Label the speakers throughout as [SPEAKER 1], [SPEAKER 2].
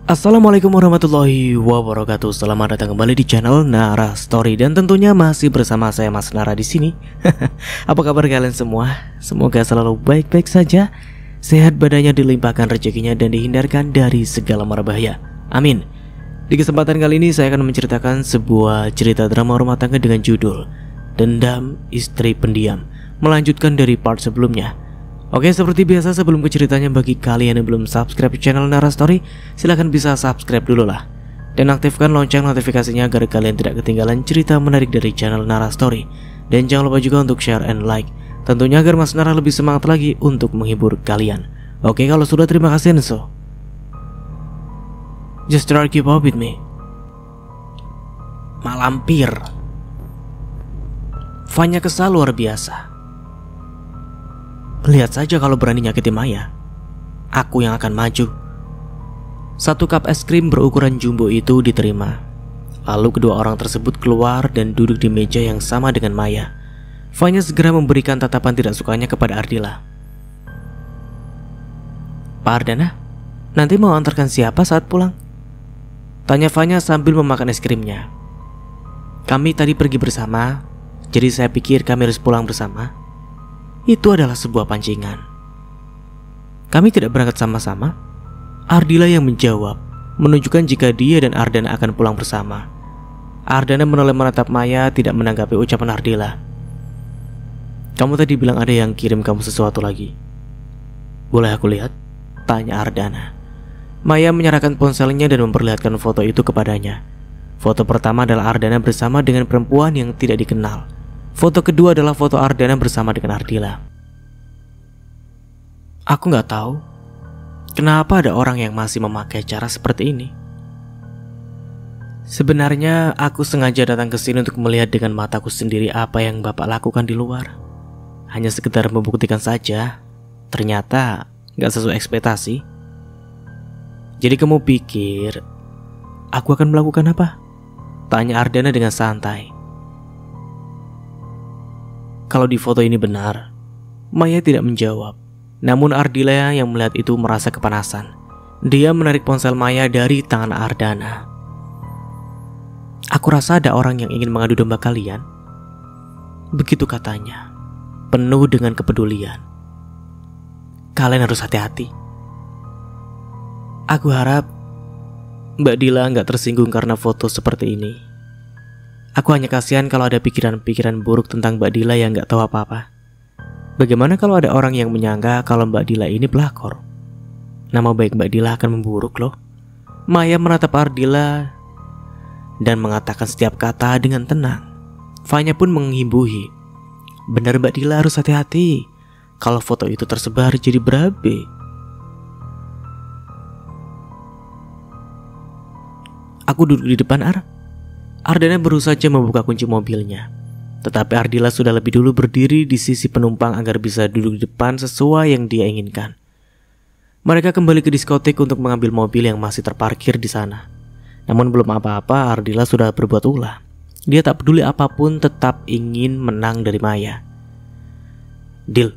[SPEAKER 1] Assalamualaikum warahmatullahi wabarakatuh. Selamat datang kembali di channel Nara Story dan tentunya masih bersama saya Mas Nara di sini. Apa kabar kalian semua? Semoga selalu baik-baik saja, sehat badannya, dilimpahkan rezekinya dan dihindarkan dari segala mara bahaya. Amin. Di kesempatan kali ini saya akan menceritakan sebuah cerita drama rumah tangga dengan judul Dendam Istri Pendiam, melanjutkan dari part sebelumnya. Oke, seperti biasa sebelum ke ceritanya, bagi kalian yang belum subscribe channel Nara Story, silahkan bisa subscribe dulu lah. Dan aktifkan lonceng notifikasinya agar kalian tidak ketinggalan cerita menarik dari channel Nara Story. Dan jangan lupa juga untuk share and like, tentunya agar Mas Nara lebih semangat lagi untuk menghibur kalian. Oke, kalau sudah terima kasih Enso. Just try to keep up with me. Malampir. Fanya kesal luar biasa. Lihat saja kalau berani nyakitin Maya, aku yang akan maju. Satu cup es krim berukuran jumbo itu diterima. Lalu kedua orang tersebut keluar dan duduk di meja yang sama dengan Maya. Fanya segera memberikan tatapan tidak sukanya kepada Ardila. Pak Ardana, nanti mau antarkan siapa saat pulang? Tanya Fanya sambil memakan es krimnya. Kami tadi pergi bersama, jadi saya pikir kami harus pulang bersama. Itu adalah sebuah pancingan. Kami tidak berangkat sama-sama. Ardila yang menjawab, menunjukkan jika dia dan Ardana akan pulang bersama. Ardana menoleh menatap Maya, tidak menanggapi ucapan Ardila. Kamu tadi bilang ada yang kirim kamu sesuatu lagi. Boleh aku lihat? Tanya Ardana. Maya menyerahkan ponselnya dan memperlihatkan foto itu kepadanya. Foto pertama adalah Ardana bersama dengan perempuan yang tidak dikenal. Foto kedua adalah foto Ardana bersama dengan Ardila. Aku nggak tahu kenapa ada orang yang masih memakai cara seperti ini. Sebenarnya aku sengaja datang ke sini untuk melihat dengan mataku sendiri apa yang Bapak lakukan di luar. Hanya sekedar membuktikan saja. Ternyata nggak sesuai ekspektasi. Jadi kamu pikir aku akan melakukan apa? Tanya Ardana dengan santai. Kalau di foto ini benar, Maya tidak menjawab. Namun Ardila yang melihat itu merasa kepanasan. Dia menarik ponsel Maya dari tangan Ardana. Aku rasa ada orang yang ingin mengadu domba kalian. Begitu katanya, penuh dengan kepedulian. Kalian harus hati-hati. Aku harap Mbak Dila nggak tersinggung karena foto seperti ini. Aku hanya kasihan kalau ada pikiran-pikiran buruk tentang Mbak Dila yang gak tahu apa-apa. Bagaimana kalau ada orang yang menyangka kalau Mbak Dila ini pelakor? Nama baik Mbak Dila akan memburuk loh. Maya menatap Ardila dan mengatakan setiap kata dengan tenang. Fanya pun menghimbuhi. Benar Mbak Dila harus hati-hati. Kalau foto itu tersebar jadi berabe. Aku duduk di depan Ardana berusaha membuka kunci mobilnya. Tetapi Ardila sudah lebih dulu berdiri di sisi penumpang agar bisa duduk di depan sesuai yang dia inginkan. Mereka kembali ke diskotik untuk mengambil mobil yang masih terparkir di sana. Namun belum apa-apa, Ardila sudah berbuat ulah. Dia tak peduli apapun, tetap ingin menang dari Maya. Dil,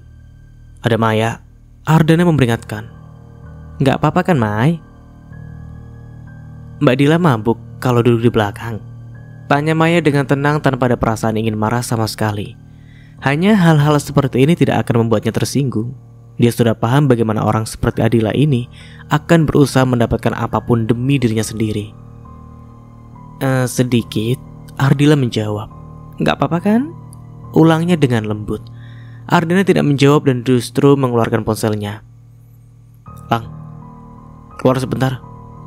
[SPEAKER 1] ada Maya. Ardana memperingatkan. Gak apa-apa kan Mai? Mbak Dila mabuk kalau duduk di belakang. Tanya Maya dengan tenang tanpa ada perasaan ingin marah sama sekali. Hanya hal-hal seperti ini tidak akan membuatnya tersinggung. Dia sudah paham bagaimana orang seperti Ardila ini akan berusaha mendapatkan apapun demi dirinya sendiri. Sedikit, Ardila menjawab. Gak apa-apa kan? Ulangnya dengan lembut. Ardina tidak menjawab dan justru mengeluarkan ponselnya. Lang, keluar sebentar,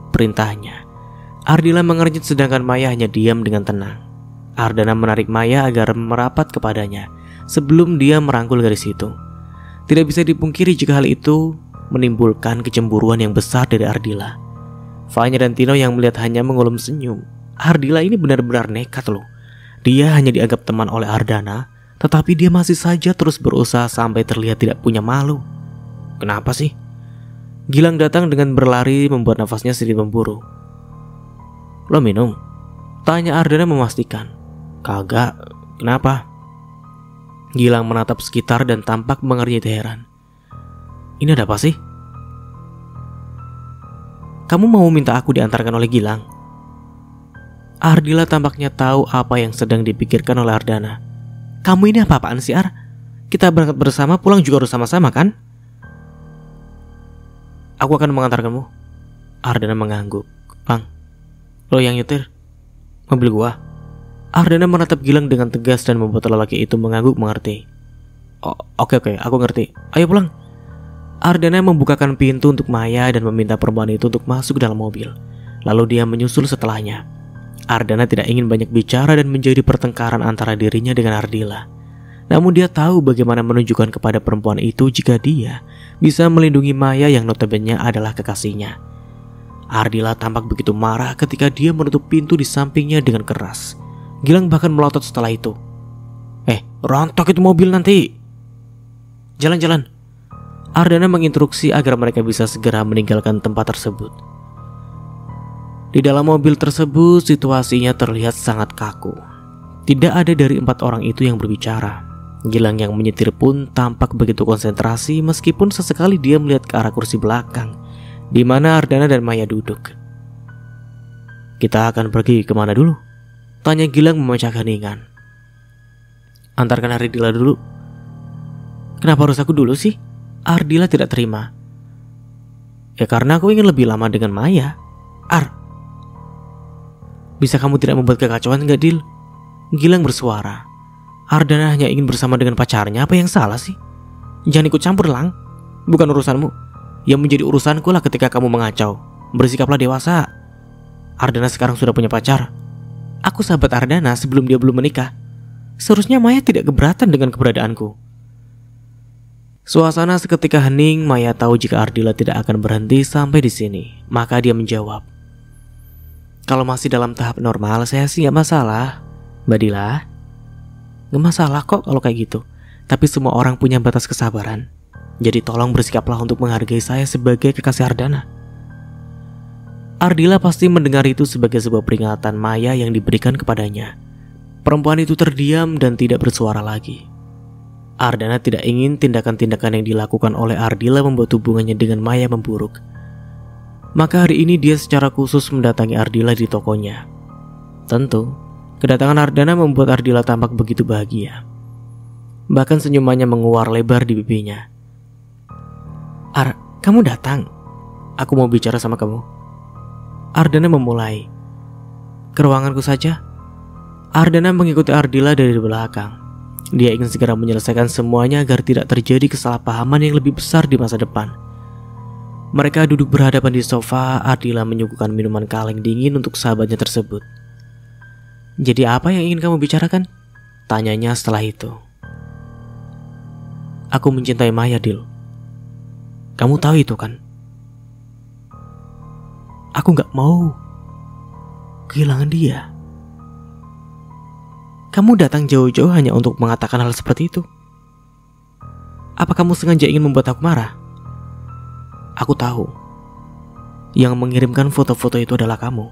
[SPEAKER 1] perintahnya. Ardila mengernyit sedangkan Maya hanya diam dengan tenang. Ardana menarik Maya agar merapat kepadanya sebelum dia merangkul garis itu. Tidak bisa dipungkiri jika hal itu menimbulkan kecemburuan yang besar dari Ardila. Fanya dan Tino yang melihat hanya mengulum senyum. Ardila ini benar-benar nekat loh. Dia hanya dianggap teman oleh Ardana, tetapi dia masih saja terus berusaha sampai terlihat tidak punya malu. Kenapa sih? Gilang datang dengan berlari membuat nafasnya sedikit memburu. Lo minum? Tanya Ardana memastikan. Kagak, kenapa? Gilang menatap sekitar dan tampak mengernyit heran. Ini ada apa sih? Kamu mau minta aku diantarkan oleh Gilang? Ardila tampaknya tahu apa yang sedang dipikirkan oleh Ardana. Kamu ini apa-apaan sih, Ar? Kita berangkat bersama, pulang juga harus sama-sama kan? Aku akan mengantarkanmu. Ardana mengangguk. Lang, lo yang nyetir? Mobil gua. Ardana menatap Gilang dengan tegas dan membuat lelaki itu mengangguk mengerti. Oh, oke, aku ngerti. Ayo pulang. Ardana membukakan pintu untuk Maya dan meminta perempuan itu untuk masuk dalam mobil. Lalu dia menyusul setelahnya. Ardana tidak ingin banyak bicara dan menjadi pertengkaran antara dirinya dengan Ardila. Namun dia tahu bagaimana menunjukkan kepada perempuan itu jika dia bisa melindungi Maya yang notabene adalah kekasihnya. Ardila tampak begitu marah ketika dia menutup pintu di sampingnya dengan keras. Gilang bahkan melotot setelah itu. Rontok itu mobil nanti. Jalan-jalan. Ardana menginstruksi agar mereka bisa segera meninggalkan tempat tersebut. Di dalam mobil tersebut situasinya terlihat sangat kaku. Tidak ada dari 4 orang itu yang berbicara. Gilang yang menyetir pun tampak begitu konsentrasi meskipun sesekali dia melihat ke arah kursi belakang di mana Ardana dan Maya duduk. Kita akan pergi kemana dulu? Tanya Gilang memecahkan heningan. Antarkan Ardila dulu. Kenapa harus aku dulu sih? Ardila tidak terima. Ya karena aku ingin lebih lama dengan Maya. Bisa kamu tidak membuat kekacauan enggak, Dil? Gilang bersuara. Ardana hanya ingin bersama dengan pacarnya, apa yang salah sih? Jangan ikut campur, Lang. Bukan urusanmu. Yang menjadi urusanku lah ketika kamu mengacau. Bersikaplah dewasa. Ardana sekarang sudah punya pacar. Aku sahabat Ardana sebelum dia belum menikah. Seharusnya Maya tidak keberatan dengan keberadaanku. Suasana seketika hening. Maya tahu jika Ardila tidak akan berhenti sampai di sini. Maka dia menjawab. Kalau masih dalam tahap normal, saya sih gak masalah, Mbak Dila. Gak masalah kok kalau kayak gitu. Tapi semua orang punya batas kesabaran. Jadi tolong bersikaplah untuk menghargai saya sebagai kekasih Ardana. Ardila pasti mendengar itu sebagai sebuah peringatan Maya yang diberikan kepadanya. Perempuan itu terdiam dan tidak bersuara lagi. Ardana tidak ingin tindakan-tindakan yang dilakukan oleh Ardila membuat hubungannya dengan Maya memburuk. Maka hari ini dia secara khusus mendatangi Ardila di tokonya. Tentu, kedatangan Ardana membuat Ardila tampak begitu bahagia. Bahkan senyumannya menguar lebar di pipinya. Kamu datang? Aku mau bicara sama kamu. Ardana memulai. Ke ruanganku saja. Ardana mengikuti Ardila dari belakang. Dia ingin segera menyelesaikan semuanya agar tidak terjadi kesalahpahaman yang lebih besar di masa depan. Mereka duduk berhadapan di sofa. Ardila menyuguhkan minuman kaleng dingin untuk sahabatnya tersebut. Jadi apa yang ingin kamu bicarakan? Tanyanya setelah itu. Aku mencintai Maya, Dil. Kamu tahu itu kan? Aku gak mau kehilangan dia. Kamu datang jauh-jauh hanya untuk mengatakan hal seperti itu. Apa kamu sengaja ingin membuat aku marah? Aku tahu yang mengirimkan foto-foto itu adalah kamu.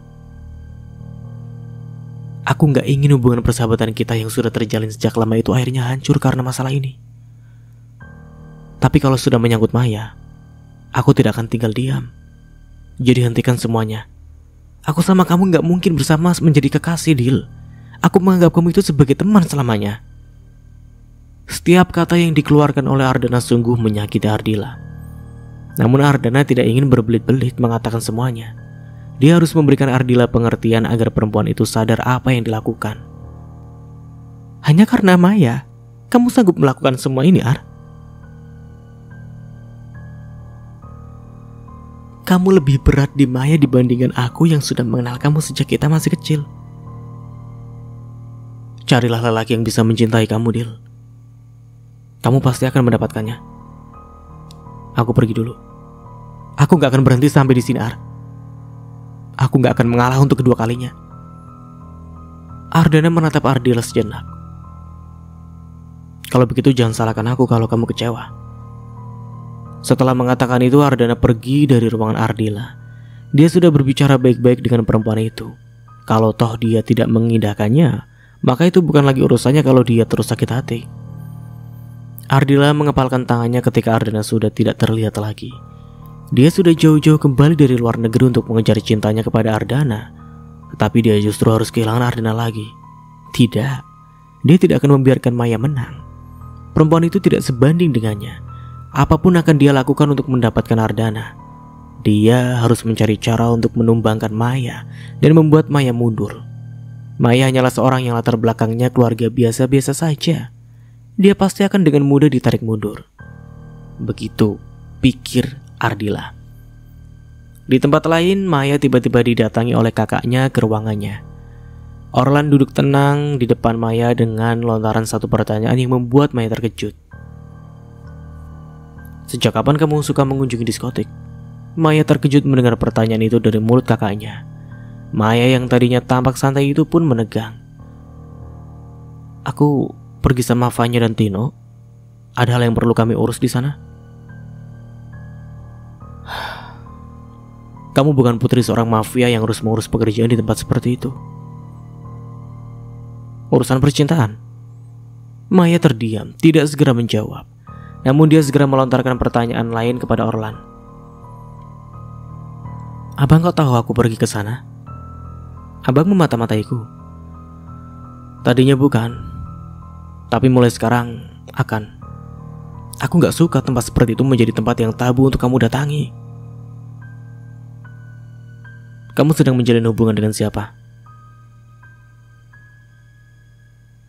[SPEAKER 1] Aku gak ingin hubungan persahabatan kita yang sudah terjalin sejak lama itu akhirnya hancur karena masalah ini. Tapi kalau sudah menyangkut Maya, aku tidak akan tinggal diam. Jadi hentikan semuanya. Aku sama kamu gak mungkin bersama menjadi kekasih, Dil. Aku menganggap kamu itu sebagai teman selamanya. Setiap kata yang dikeluarkan oleh Ardana sungguh menyakiti Ardila. Namun Ardana tidak ingin berbelit-belit mengatakan semuanya. Dia harus memberikan Ardila pengertian agar perempuan itu sadar apa yang dilakukan. Hanya karena Maya, kamu sanggup melakukan semua ini, Ar? Kamu lebih berat di Maya dibandingkan aku yang sudah mengenal kamu sejak kita masih kecil. Carilah lelaki yang bisa mencintai kamu, Dil. Kamu pasti akan mendapatkannya. Aku pergi dulu. Aku gak akan berhenti sampai di sini, Ar. Aku gak akan mengalah untuk kedua kalinya. Ardana menatap Ardila sejenak. Kalau begitu jangan salahkan aku kalau kamu kecewa. Setelah mengatakan itu, Ardana pergi dari ruangan Ardila. Dia sudah berbicara baik-baik dengan perempuan itu. Kalau toh dia tidak mengindahkannya, maka itu bukan lagi urusannya kalau dia terus sakit hati. Ardila mengepalkan tangannya ketika Ardana sudah tidak terlihat lagi. Dia sudah jauh-jauh kembali dari luar negeri untuk mengejar cintanya kepada Ardana, tetapi dia justru harus kehilangan Ardana lagi. Tidak, dia tidak akan membiarkan Maya menang. Perempuan itu tidak sebanding dengannya. Apapun akan dia lakukan untuk mendapatkan Ardana. Dia harus mencari cara untuk menumbangkan Maya dan membuat Maya mundur. Maya hanyalah seorang yang latar belakangnya keluarga biasa-biasa saja. Dia pasti akan dengan mudah ditarik mundur. Begitu pikir Ardila. Di tempat lain, Maya tiba-tiba didatangi oleh kakaknya ke ruangannya. Orlan duduk tenang di depan Maya dengan lontaran satu pertanyaan yang membuat Maya terkejut. "Sejak kapan kamu suka mengunjungi diskotik?" Maya terkejut mendengar pertanyaan itu dari mulut kakaknya. Maya yang tadinya tampak santai itu pun menegang. "Aku pergi sama Vanya dan Tino. Ada hal yang perlu kami urus di sana." "Kamu bukan putri seorang mafia yang harus mengurus pekerjaan di tempat seperti itu. Urusan percintaan?" Maya terdiam, tidak segera menjawab. Namun dia segera melontarkan pertanyaan lain kepada Orlan. "Abang kok tahu aku pergi ke sana? Abang memata-mataiku?" "Tadinya bukan, tapi mulai sekarang akan. Aku gak suka tempat seperti itu menjadi tempat yang tabu untuk kamu datangi." "Kamu sedang menjalin hubungan dengan siapa?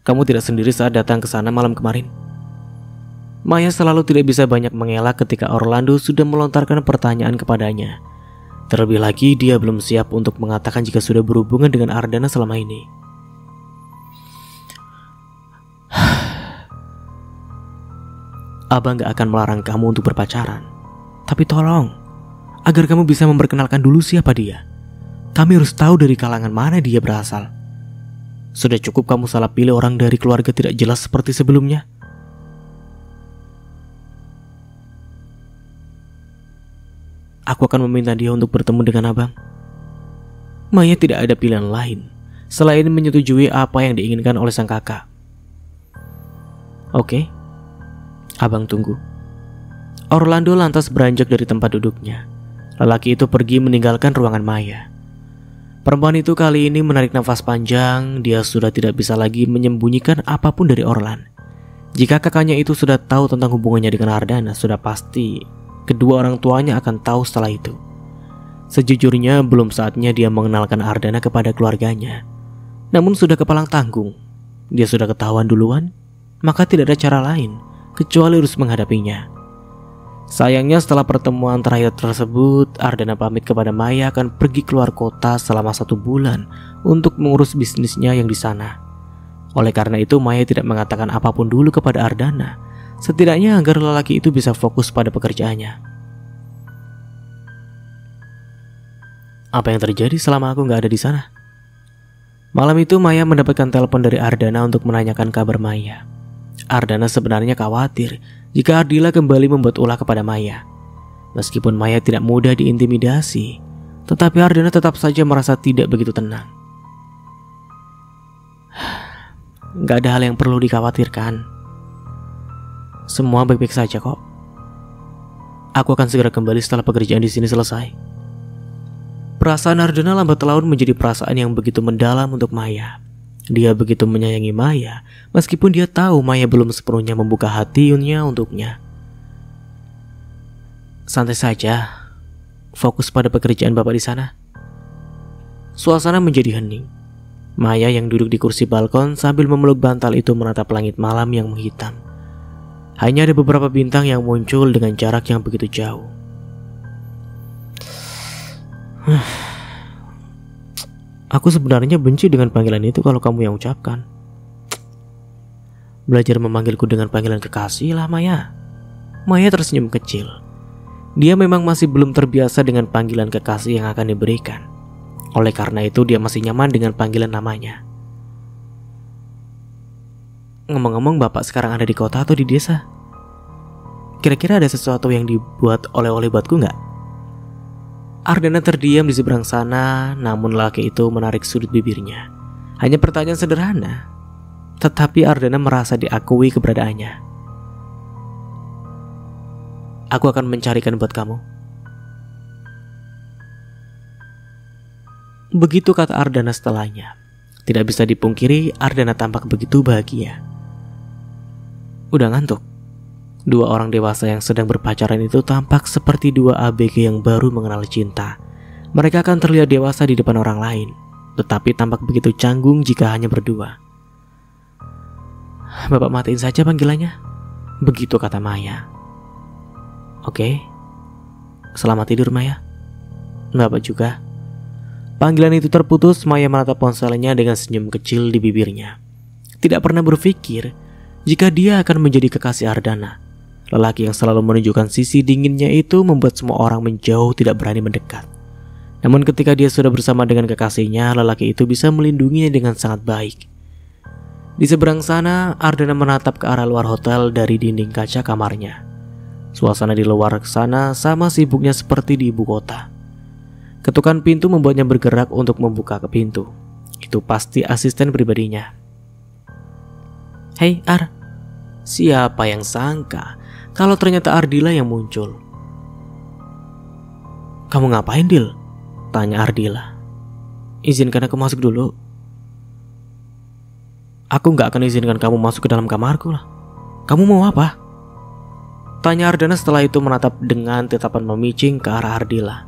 [SPEAKER 1] Kamu tidak sendiri saat datang ke sana malam kemarin?" Maya selalu tidak bisa banyak mengelak ketika Orlando sudah melontarkan pertanyaan kepadanya. Terlebih lagi dia belum siap untuk mengatakan jika sudah berhubungan dengan Ardana selama ini. "Abang gak akan melarang kamu untuk berpacaran. Tapi tolong, agar kamu bisa memperkenalkan dulu siapa dia. Kami harus tahu dari kalangan mana dia berasal. Sudah cukup kamu salah pilih orang dari keluarga tidak jelas seperti sebelumnya." "Aku akan meminta dia untuk bertemu dengan abang." Maya tidak ada pilihan lain selain menyetujui apa yang diinginkan oleh sang kakak. "Oke, abang tunggu." Orlando lantas beranjak dari tempat duduknya. Lelaki itu pergi meninggalkan ruangan Maya. Perempuan itu kali ini menarik nafas panjang. Dia sudah tidak bisa lagi menyembunyikan apapun dari Orlan. Jika kakaknya itu sudah tahu tentang hubungannya dengan Ardana, sudah pasti kedua orang tuanya akan tahu setelah itu. Sejujurnya belum saatnya dia mengenalkan Ardana kepada keluarganya. Namun sudah kepalang tanggung. Dia sudah ketahuan duluan, maka tidak ada cara lain kecuali harus menghadapinya. Sayangnya setelah pertemuan terakhir tersebut, Ardana pamit kepada Maya akan pergi keluar kota selama 1 bulan untuk mengurus bisnisnya yang di sana. Oleh karena itu Maya tidak mengatakan apapun dulu kepada Ardana, setidaknya agar lelaki itu bisa fokus pada pekerjaannya. "Apa yang terjadi selama aku gak ada di sana?" Malam itu Maya mendapatkan telepon dari Ardana untuk menanyakan kabar Maya. Ardana sebenarnya khawatir jika Ardila kembali membuat ulah kepada Maya. Meskipun Maya tidak mudah diintimidasi, tetapi Ardana tetap saja merasa tidak begitu tenang. "Gak ada hal yang perlu dikhawatirkan. Semua baik-baik saja kok. Aku akan segera kembali setelah pekerjaan di sini selesai." Perasaan Ardana lambat laun menjadi perasaan yang begitu mendalam untuk Maya. Dia begitu menyayangi Maya, meskipun dia tahu Maya belum sepenuhnya membuka hatinya untuknya. "Santai saja, fokus pada pekerjaan bapak di sana." Suasana menjadi hening. Maya yang duduk di kursi balkon sambil memeluk bantal itu menatap langit malam yang menghitam. Hanya ada beberapa bintang yang muncul dengan jarak yang begitu jauh. "Aku sebenarnya benci dengan panggilan itu kalau kamu yang ucapkan. Belajar memanggilku dengan panggilan kekasih lah, Maya." Maya tersenyum kecil. Dia memang masih belum terbiasa dengan panggilan kekasih yang akan diberikan. Oleh karena itu dia masih nyaman dengan panggilan namanya. "Ngomong-ngomong, bapak sekarang ada di kota atau di desa? Kira-kira ada sesuatu yang dibuat oleh-oleh buatku nggak?" Ardana terdiam di seberang sana, namun lelaki itu menarik sudut bibirnya. Hanya pertanyaan sederhana, tetapi Ardana merasa diakui keberadaannya. "Aku akan mencarikan buat kamu." Begitu kata Ardana setelahnya. Tidak bisa dipungkiri, Ardana tampak begitu bahagia. Udah ngantuk? Dua orang dewasa yang sedang berpacaran itu tampak seperti dua ABG yang baru mengenal cinta. Mereka akan terlihat dewasa di depan orang lain, tetapi tampak begitu canggung jika hanya berdua. Bapak matiin saja panggilannya. Begitu kata Maya. Oke. Selamat tidur Maya. Bapak juga. Panggilan itu terputus. Maya menatap ponselnya dengan senyum kecil di bibirnya. Tidak pernah berpikir jika dia akan menjadi kekasih Ardana. Lelaki yang selalu menunjukkan sisi dinginnya itu membuat semua orang menjauh, tidak berani mendekat. Namun ketika dia sudah bersama dengan kekasihnya, lelaki itu bisa melindunginya dengan sangat baik. Di seberang sana, Ardana menatap ke arah luar hotel dari dinding kaca kamarnya. Suasana di luar sana sama sibuknya seperti di ibu kota. Ketukan pintu membuatnya bergerak untuk membuka ke pintu. Itu pasti asisten pribadinya. Hei Ar, siapa yang sangka kalau ternyata Ardila yang muncul. Kamu ngapain Dil? Tanya Ardila. Izinkan aku masuk dulu. Aku gak akan izinkan kamu masuk ke dalam kamarku lah. Kamu mau apa? Tanya Ardana setelah itu menatap dengan tatapan memicing ke arah Ardila.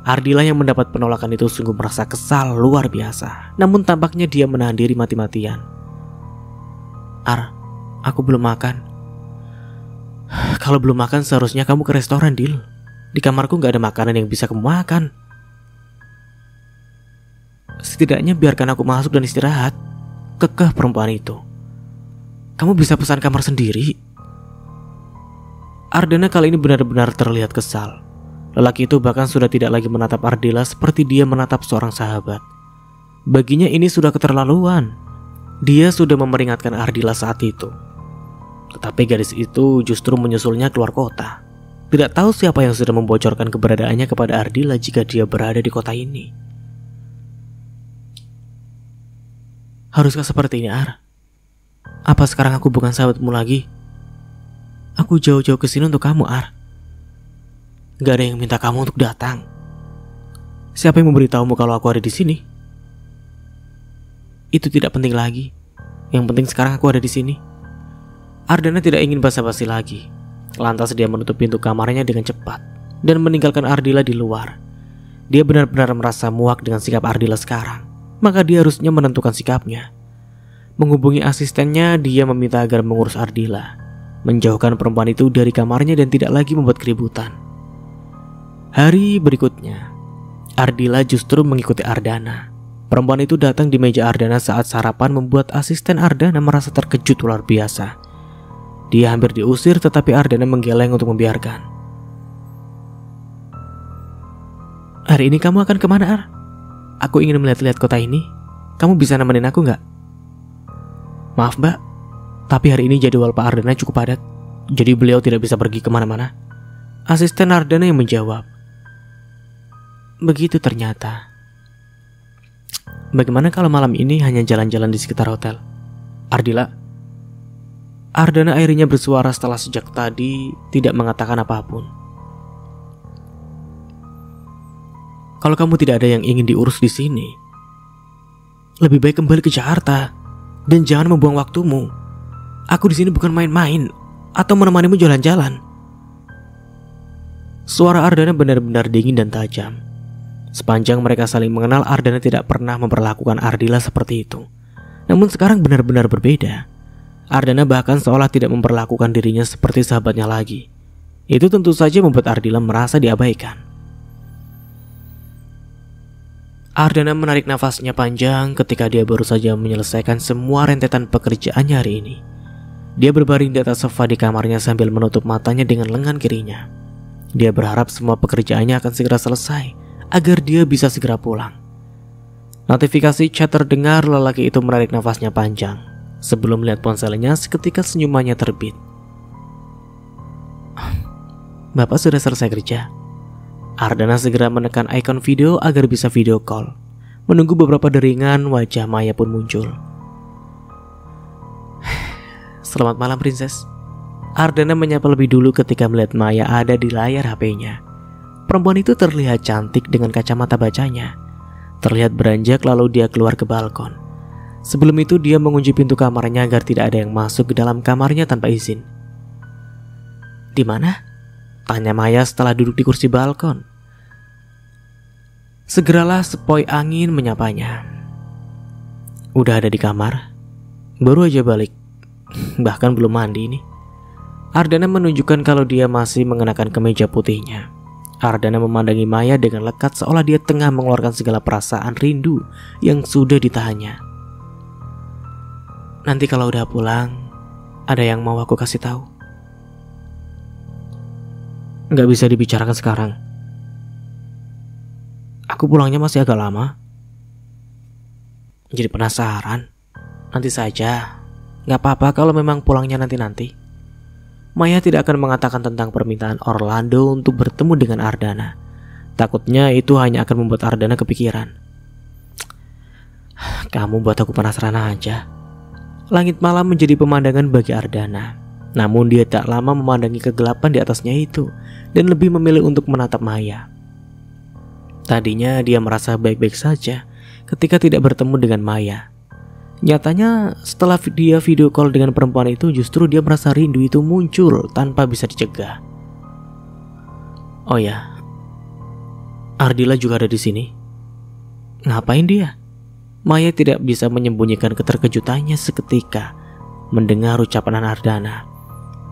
[SPEAKER 1] Ardila yang mendapat penolakan itu sungguh merasa kesal luar biasa. Namun tampaknya dia menahan diri mati-matian. Ar, aku belum makan. Kalau belum makan seharusnya kamu ke restoran Dil. Di kamarku gak ada makanan yang bisa kamu makan. Setidaknya biarkan aku masuk dan istirahat. Kekeh perempuan itu. Kamu bisa pesan kamar sendiri. Ardana kali ini benar-benar terlihat kesal. Lelaki itu bahkan sudah tidak lagi menatap Ardila seperti dia menatap seorang sahabat. Baginya ini sudah keterlaluan. Dia sudah memperingatkan Ardila saat itu. Tetapi gadis itu justru menyusulnya keluar kota. Tidak tahu siapa yang sudah membocorkan keberadaannya kepada Ardila jika dia berada di kota ini. Haruskah seperti ini, Ar? Apa sekarang aku bukan sahabatmu lagi? Aku jauh-jauh ke sini untuk kamu, Ar. Gak ada yang minta kamu untuk datang. Siapa yang memberitahumu kalau aku ada di sini? Itu tidak penting lagi. Yang penting sekarang aku ada di sini. Ardana tidak ingin basa-basi lagi. Lantas dia menutup pintu kamarnya dengan cepat dan meninggalkan Ardila di luar. Dia benar-benar merasa muak dengan sikap Ardila sekarang. Maka dia harusnya menentukan sikapnya. Menghubungi asistennya, dia meminta agar mengurus Ardila, menjauhkan perempuan itu dari kamarnya dan tidak lagi membuat keributan. Hari berikutnya, Ardila justru mengikuti Ardana. Perempuan itu datang di meja Ardana saat sarapan membuat asisten Ardana merasa terkejut luar biasa. Dia hampir diusir tetapi Ardana menggeleng untuk membiarkan. Hari ini kamu akan kemana, Ar? Aku ingin melihat-lihat kota ini. Kamu bisa nemenin aku gak? Maaf mbak, tapi hari ini jadwal Pak Ardana cukup padat. Jadi beliau tidak bisa pergi kemana-mana. Asisten Ardana yang menjawab. Begitu ternyata. Bagaimana kalau malam ini hanya jalan-jalan di sekitar hotel? Ardila? Ardana akhirnya bersuara setelah sejak tadi tidak mengatakan apapun. Kalau kamu tidak ada yang ingin diurus di sini, lebih baik kembali ke Jakarta dan jangan membuang waktumu. Aku di sini bukan main-main atau menemanimu jalan-jalan. Suara Ardana benar-benar dingin dan tajam. Sepanjang mereka saling mengenal, Ardana tidak pernah memperlakukan Ardila seperti itu. Namun sekarang benar-benar berbeda. Ardana bahkan seolah tidak memperlakukan dirinya seperti sahabatnya lagi. Itu tentu saja membuat Ardila merasa diabaikan. Ardana menarik nafasnya panjang ketika dia baru saja menyelesaikan semua rentetan pekerjaannya hari ini. Dia berbaring di atas sofa di kamarnya sambil menutup matanya dengan lengan kirinya. Dia berharap semua pekerjaannya akan segera selesai agar dia bisa segera pulang. Notifikasi chat terdengar, lelaki itu menarik nafasnya panjang. Sebelum melihat ponselnya, seketika senyumannya terbit. Bapak sudah selesai kerja? Ardana segera menekan ikon video agar bisa video call. Menunggu beberapa deringan, wajah Maya pun muncul. Selamat malam, Princess. Ardana menyapa lebih dulu ketika melihat Maya ada di layar HP-nya. Perempuan itu terlihat cantik dengan kacamata bacanya. Terlihat beranjak lalu dia keluar ke balkon. Sebelum itu dia mengunci pintu kamarnya agar tidak ada yang masuk ke dalam kamarnya tanpa izin. "Di mana?" tanya Maya setelah duduk di kursi balkon. Segeralah sepoi angin menyapanya. "Udah ada di kamar. Baru aja balik. Bahkan belum mandi nih." Ardana menunjukkan kalau dia masih mengenakan kemeja putihnya. Ardana memandangi Maya dengan lekat seolah dia tengah mengeluarkan segala perasaan rindu yang sudah ditahannya. "Nanti kalau udah pulang, ada yang mau aku kasih tahu." "Nggak bisa dibicarakan sekarang. Aku pulangnya masih agak lama. Jadi penasaran. Nanti saja. Nggak apa-apa kalau memang pulangnya nanti-nanti." Maya tidak akan mengatakan tentang permintaan Orlando untuk bertemu dengan Ardana. Takutnya itu hanya akan membuat Ardana kepikiran. "Kamu buat aku penasaran aja." Langit malam menjadi pemandangan bagi Ardana. Namun dia tak lama memandangi kegelapan di atasnya itu dan lebih memilih untuk menatap Maya. Tadinya dia merasa baik-baik saja ketika tidak bertemu dengan Maya. Nyatanya setelah dia video call dengan perempuan itu, justru dia merasa rindu itu muncul tanpa bisa dicegah. "Oh ya, Ardila juga ada di sini. Ngapain dia?" Maya tidak bisa menyembunyikan keterkejutannya seketika mendengar ucapan Ardana.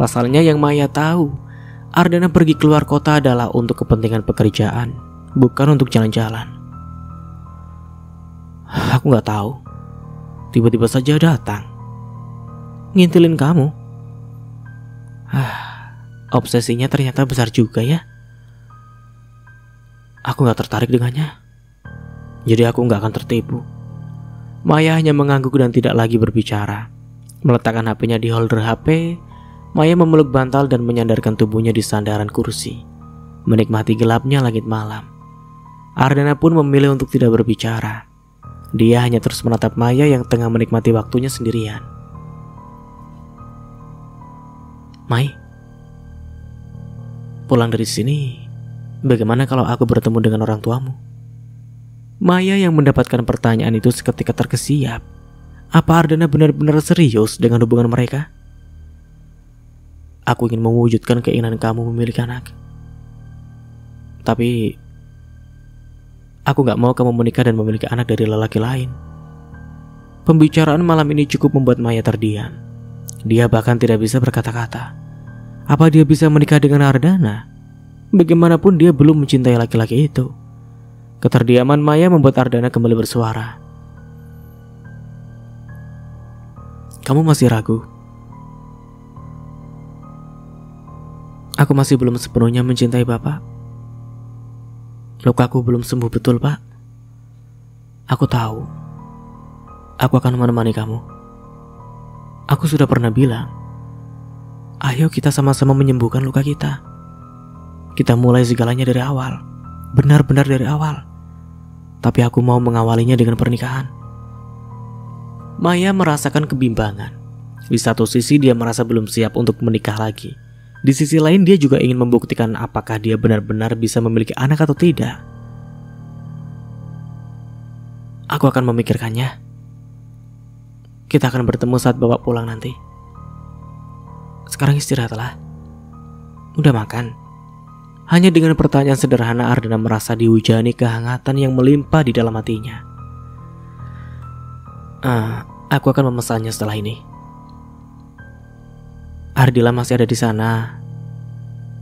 [SPEAKER 1] Pasalnya yang Maya tahu, Ardana pergi keluar kota adalah untuk kepentingan pekerjaan, bukan untuk jalan-jalan. "Aku gak tahu. Tiba-tiba saja datang. Ngintilin kamu." Obsesinya ternyata besar juga ya. "Aku gak tertarik dengannya. Jadi aku gak akan tertipu." Maya hanya mengangguk dan tidak lagi berbicara. Meletakkan HP-nya di holder HP, Maya memeluk bantal dan menyandarkan tubuhnya di sandaran kursi, menikmati gelapnya langit malam. Ardana pun memilih untuk tidak berbicara. Dia hanya terus menatap Maya yang tengah menikmati waktunya sendirian. "Mai, pulang dari sini, bagaimana kalau aku bertemu dengan orang tuamu?" Maya yang mendapatkan pertanyaan itu seketika terkesiap. Apa Ardana benar-benar serius dengan hubungan mereka? "Aku ingin mewujudkan keinginan kamu memiliki anak. Tapi aku gak mau kamu menikah dan memiliki anak dari lelaki lain." Pembicaraan malam ini cukup membuat Maya terdiam. Dia bahkan tidak bisa berkata-kata. Apa dia bisa menikah dengan Ardana? Bagaimanapun dia belum mencintai laki-laki itu. Keterdiaman Maya membuat Ardana kembali bersuara. "Kamu masih ragu?" "Aku masih belum sepenuhnya mencintai Bapak. Lukaku belum sembuh betul, Pak. Aku tahu. Aku akan menemani kamu. Aku sudah pernah bilang, ayo kita sama-sama menyembuhkan luka kita. Kita mulai segalanya dari awal. Benar-benar dari awal. Tapi aku mau mengawalinya dengan pernikahan." Maya merasakan kebimbangan. Di satu sisi dia merasa belum siap untuk menikah lagi. Di sisi lain dia juga ingin membuktikan apakah dia benar-benar bisa memiliki anak atau tidak. "Aku akan memikirkannya. Kita akan bertemu saat Bapak pulang nanti. Sekarang istirahatlah. Udah makan?" Hanya dengan pertanyaan sederhana Ardana merasa dihujani kehangatan yang melimpah di dalam hatinya. Aku akan memesannya setelah ini. Ardila masih ada di sana.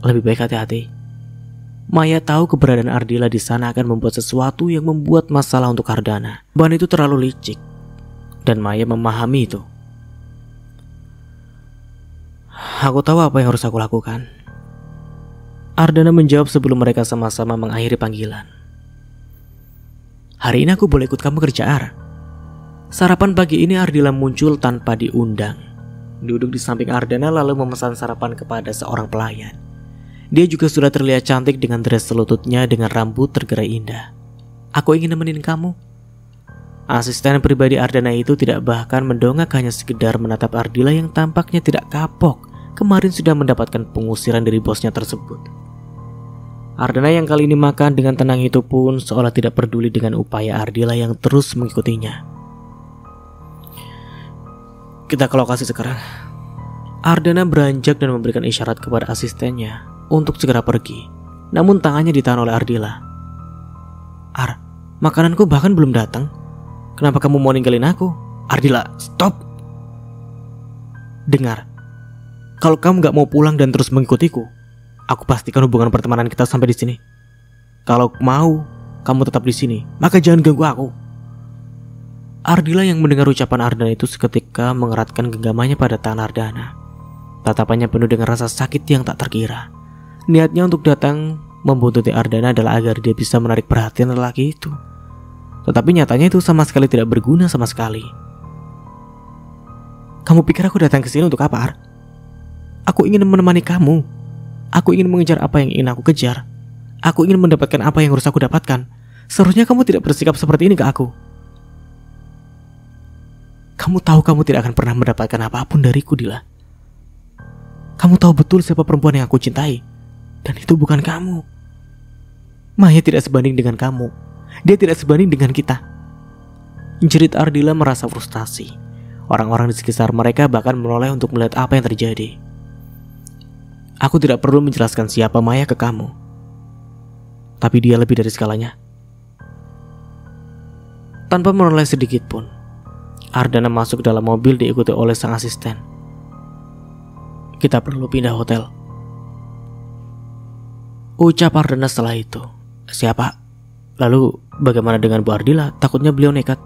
[SPEAKER 1] Lebih baik hati-hati." Maya tahu keberadaan Ardila di sana akan membuat sesuatu yang membuat masalah untuk Ardana. Beban itu terlalu licik, dan Maya memahami itu. "Aku tahu apa yang harus aku lakukan." Ardana menjawab sebelum mereka sama-sama mengakhiri panggilan. "Hari ini aku boleh ikut kamu kerja, Ar?" Sarapan pagi ini Ardila muncul tanpa diundang. Duduk di samping Ardana lalu memesan sarapan kepada seorang pelayan. Dia juga sudah terlihat cantik dengan dress selututnya dengan rambut tergerai indah. "Aku ingin nemenin kamu." Asisten pribadi Ardana itu tidak bahkan mendongak, hanya sekedar menatap Ardila yang tampaknya tidak kapok. Kemarin sudah mendapatkan pengusiran dari bosnya tersebut. Ardana yang kali ini makan dengan tenang itu pun seolah tidak peduli dengan upaya Ardila yang terus mengikutinya. Kita ke lokasi sekarang. Ardana beranjak dan memberikan isyarat kepada asistennya untuk segera pergi. Namun tangannya ditahan oleh Ardila. Ar, makananku bahkan belum datang. Kenapa kamu mau ninggalin aku? Ardila, stop. Dengar, kalau kamu gak mau pulang dan terus mengikutiku, aku pastikan hubungan pertemanan kita sampai di sini. Kalau mau kamu tetap di sini, maka jangan ganggu aku. Ardila yang mendengar ucapan Ardana itu seketika mengeratkan genggamannya pada tangan Ardana. Tatapannya penuh dengan rasa sakit yang tak terkira. Niatnya untuk datang membuntuti Ardana adalah agar dia bisa menarik perhatian lelaki itu. Tetapi nyatanya itu sama sekali tidak berguna sama sekali. Kamu pikir aku datang ke sini untuk apa, Ar? Aku ingin menemani kamu. Aku ingin mengejar apa yang ingin aku kejar. Aku ingin mendapatkan apa yang harus aku dapatkan. Seharusnya kamu tidak bersikap seperti ini ke aku. Kamu tahu kamu tidak akan pernah mendapatkan apapun dariku, Dila. Kamu tahu betul siapa perempuan yang aku cintai. Dan itu bukan kamu. Maya tidak sebanding dengan kamu. Dia tidak sebanding dengan kita. Jerit Ardila merasa frustasi. Orang-orang di sekitar mereka bahkan menoleh untuk melihat apa yang terjadi. Aku tidak perlu menjelaskan siapa Maya ke kamu. Tapi dia lebih dari segalanya. Tanpa menoleh sedikit pun, Ardana masuk dalam mobil diikuti oleh sang asisten. Kita perlu pindah hotel, ucap Ardana setelah itu. Siapa? Lalu bagaimana dengan Bu Ardila? Takutnya beliau nekat.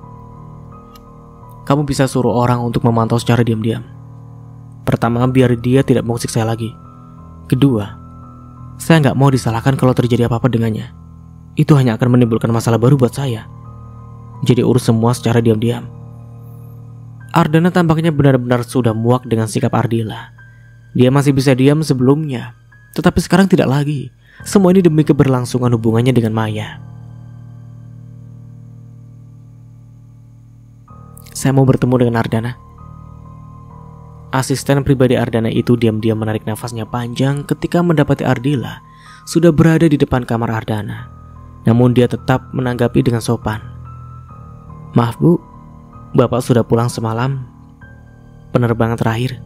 [SPEAKER 1] Kamu bisa suruh orang untuk memantau secara diam-diam. Pertama, biar dia tidak mengusik saya lagi. Kedua, saya nggak mau disalahkan kalau terjadi apa-apa dengannya. Itu hanya akan menimbulkan masalah baru buat saya. Jadi urus semua secara diam-diam. Ardana tampaknya benar-benar sudah muak dengan sikap Ardila. Dia masih bisa diam sebelumnya, tetapi sekarang tidak lagi. Semua ini demi keberlangsungan hubungannya dengan Maya. Saya mau bertemu dengan Ardana. Asisten pribadi Ardana itu diam-diam menarik nafasnya panjang ketika mendapati Ardila sudah berada di depan kamar Ardana. Namun dia tetap menanggapi dengan sopan. Maaf Bu, Bapak sudah pulang semalam. Penerbangan terakhir.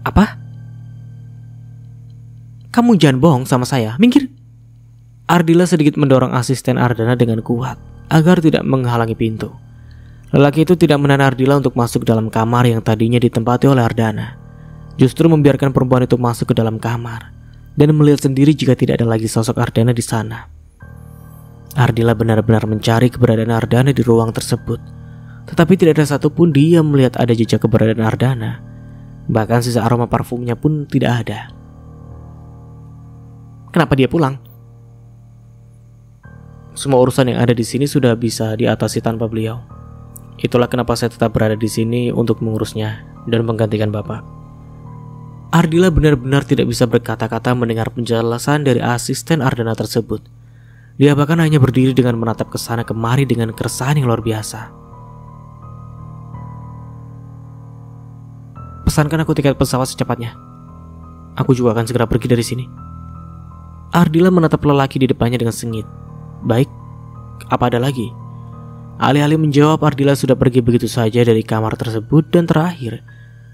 [SPEAKER 1] Apa? Kamu jangan bohong sama saya, minggir. Ardila sedikit mendorong asisten Ardana dengan kuat agar tidak menghalangi pintu. Lelaki itu tidak menahan Ardila untuk masuk dalam kamar yang tadinya ditempati oleh Ardana. Justru membiarkan perempuan itu masuk ke dalam kamar dan melihat sendiri jika tidak ada lagi sosok Ardana di sana. Ardila benar-benar mencari keberadaan Ardana di ruang tersebut, tetapi tidak ada satupun dia melihat ada jejak keberadaan Ardana. Bahkan sisa aroma parfumnya pun tidak ada. Kenapa dia pulang? Semua urusan yang ada di sini sudah bisa diatasi tanpa beliau. Itulah kenapa saya tetap berada di sini untuk mengurusnya dan menggantikan Bapak. Ardila benar-benar tidak bisa berkata-kata mendengar penjelasan dari asisten Ardana tersebut. Dia bahkan hanya berdiri dengan menatap ke sana kemari dengan keresahan yang luar biasa. Pesankan aku tiket pesawat secepatnya. Aku juga akan segera pergi dari sini. Ardila menatap lelaki di depannya dengan sengit. Baik, apa ada lagi? Alih-alih menjawab, Ardila sudah pergi begitu saja dari kamar tersebut dan terakhir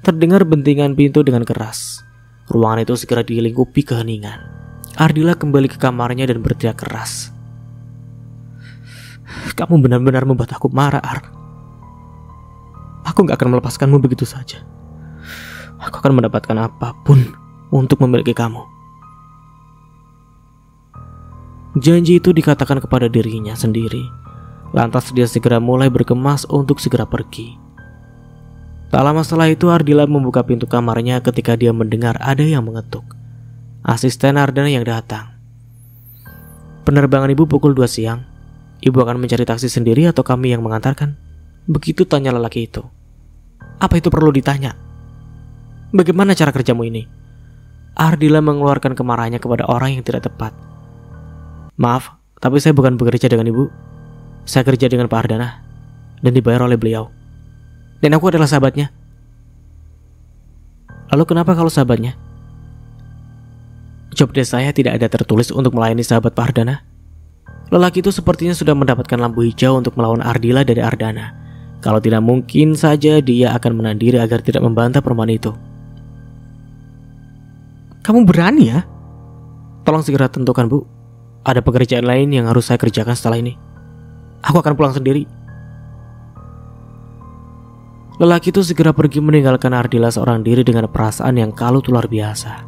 [SPEAKER 1] terdengar bentingan pintu dengan keras. Ruangan itu segera dilingkupi keheningan. Ardila kembali ke kamarnya dan berteriak keras. Kamu benar-benar membuat aku marah, Ar. Aku gak akan melepaskanmu begitu saja. Aku akan mendapatkan apapun untuk memiliki kamu. Janji itu dikatakan kepada dirinya sendiri. Lantas dia segera mulai berkemas untuk segera pergi. Tak lama setelah itu Ardila membuka pintu kamarnya ketika dia mendengar ada yang mengetuk. Asisten Ardana yang datang. Penerbangan ibu pukul 2 siang. Ibu akan mencari taksi sendiri atau kami yang mengantarkan? Begitu tanya lelaki itu. Apa itu perlu ditanya? Bagaimana cara kerjamu ini? Ardila mengeluarkan kemarahannya kepada orang yang tidak tepat. Maaf, tapi saya bukan bekerja dengan ibu. Saya kerja dengan Pak Ardana dan dibayar oleh beliau. Dan aku adalah sahabatnya. Lalu kenapa kalau sahabatnya? Job desk saya tidak ada tertulis untuk melayani sahabat Pak Ardana. Lelaki itu sepertinya sudah mendapatkan lampu hijau untuk melawan Ardila dari Ardana. Kalau tidak, mungkin saja dia akan menahan diri agar tidak membantah perempuan itu. Kamu berani ya? Tolong segera tentukan, Bu. Ada pekerjaan lain yang harus saya kerjakan setelah ini. Aku akan pulang sendiri. Lelaki itu segera pergi meninggalkan Ardila seorang diri dengan perasaan yang kalut luar biasa.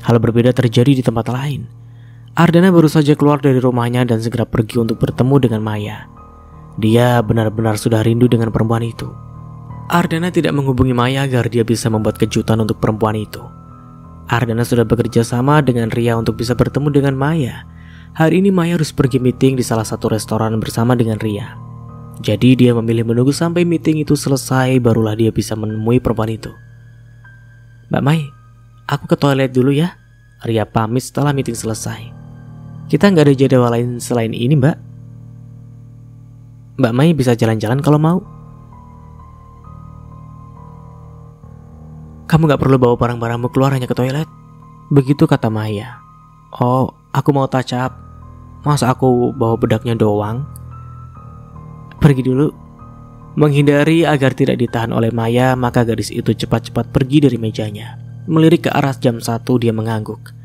[SPEAKER 1] Hal berbeda terjadi di tempat lain. Ardana baru saja keluar dari rumahnya dan segera pergi untuk bertemu dengan Maya. Dia benar-benar sudah rindu dengan perempuan itu. Ardana tidak menghubungi Maya agar dia bisa membuat kejutan untuk perempuan itu. Ardana sudah bekerja sama dengan Ria untuk bisa bertemu dengan Maya. Hari ini Maya harus pergi meeting di salah satu restoran bersama dengan Ria. Jadi dia memilih menunggu sampai meeting itu selesai, barulah dia bisa menemui perempuan itu. Mbak Mai, aku ke toilet dulu ya. Ria pamit setelah meeting selesai. Kita nggak ada jadwal lain selain ini, Mbak. Mbak Mai bisa jalan-jalan kalau mau. Kamu nggak perlu bawa barang-barangmu keluar, hanya ke toilet. Begitu kata Maya. Oh, aku mau touch up. Masa aku bawa bedaknya doang? Pergi dulu. Menghindari agar tidak ditahan oleh Maya, maka gadis itu cepat-cepat pergi dari mejanya. Melirik ke arah jam 1, dia mengangguk.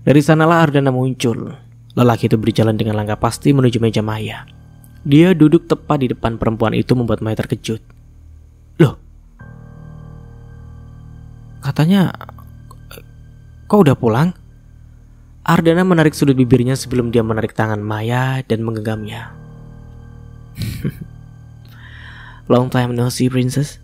[SPEAKER 1] Dari sanalah Ardana muncul. Lelaki itu berjalan dengan langkah pasti menuju meja Maya. Dia duduk tepat di depan perempuan itu membuat Maya terkejut. Loh? Katanya, kau udah pulang? Ardana menarik sudut bibirnya sebelum dia menarik tangan Maya dan menggenggamnya. Long time no see, princess.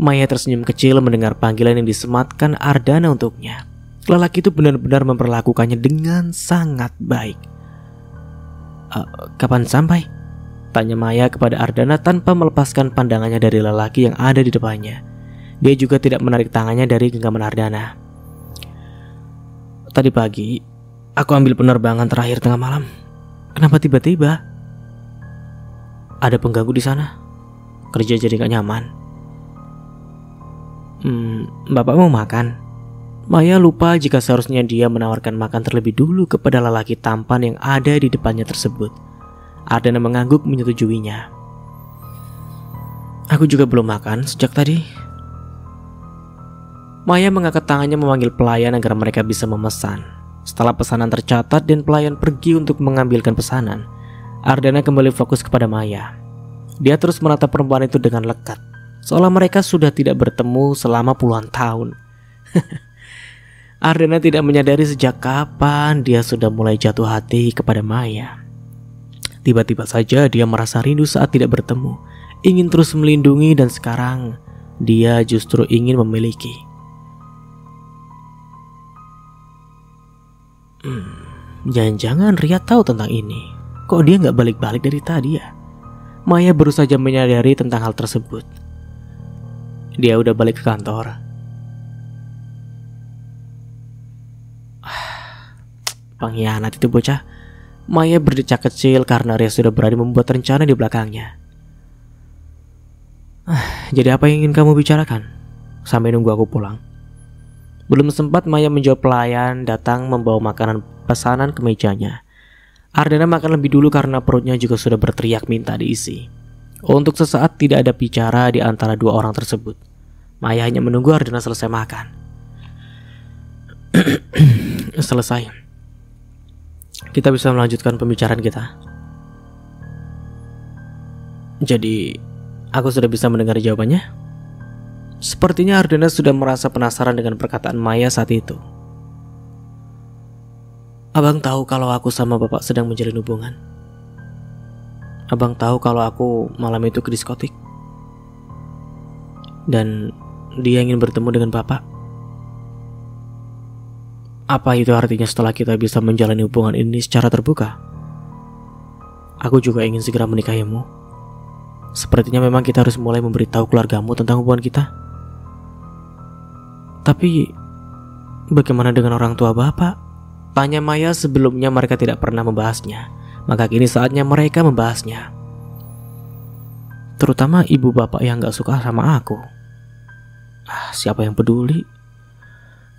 [SPEAKER 1] Maya tersenyum kecil mendengar panggilan yang disematkan Ardana untuknya. Lelaki itu benar-benar memperlakukannya dengan sangat baik. Kapan sampai? Tanya Maya kepada Ardana tanpa melepaskan pandangannya dari lelaki yang ada di depannya. Dia juga tidak menarik tangannya dari genggaman Ardana. Tadi pagi, aku ambil penerbangan terakhir tengah malam. Kenapa tiba-tiba? Ada pengganggu di sana. Kerja jadi gak nyaman. Bapak mau makan? Maya lupa jika seharusnya dia menawarkan makan terlebih dulu kepada lelaki tampan yang ada di depannya tersebut. Ardana mengangguk menyetujuinya. Aku juga belum makan sejak tadi. Maya mengangkat tangannya memanggil pelayan agar mereka bisa memesan. Setelah pesanan tercatat dan pelayan pergi untuk mengambilkan pesanan, Ardana kembali fokus kepada Maya. Dia terus menatap perempuan itu dengan lekat, seolah mereka sudah tidak bertemu selama puluhan tahun. Ardana tidak menyadari sejak kapan dia sudah mulai jatuh hati kepada Maya. Tiba-tiba saja dia merasa rindu saat tidak bertemu, ingin terus melindungi, dan sekarang dia justru ingin memiliki. Jangan-jangan Ria tahu tentang ini. Kok dia nggak balik-balik dari tadi ya? Maya baru saja menyadari tentang hal tersebut. Dia udah balik ke kantor. Pengkhianat itu bocah. Maya berdecak kecil karena Ria sudah berani membuat rencana di belakangnya. Jadi apa yang ingin kamu bicarakan? Sampai nunggu aku pulang. Belum sempat Maya menjawab, pelayan datang membawa makanan pesanan ke mejanya. Ardana makan lebih dulu karena perutnya juga sudah berteriak minta diisi. Untuk sesaat tidak ada bicara di antara dua orang tersebut. Maya hanya menunggu Ardana selesai makan. Selesai. Kita bisa melanjutkan pembicaraan kita. Jadi, aku sudah bisa mendengar jawabannya. Sepertinya Ardana sudah merasa penasaran dengan perkataan Maya saat itu. Abang tahu kalau aku sama bapak sedang menjalin hubungan. Abang tahu kalau aku malam itu ke diskotik. Dan dia ingin bertemu dengan bapak. Apa itu artinya setelah kita bisa menjalani hubungan ini secara terbuka? Aku juga ingin segera menikahimu. Sepertinya memang kita harus mulai memberitahu keluargamu tentang hubungan kita. Tapi, bagaimana dengan orang tua bapak? Tanya Maya. Sebelumnya mereka tidak pernah membahasnya, maka kini saatnya mereka membahasnya. Terutama ibu bapak yang gak suka sama aku. Siapa yang peduli?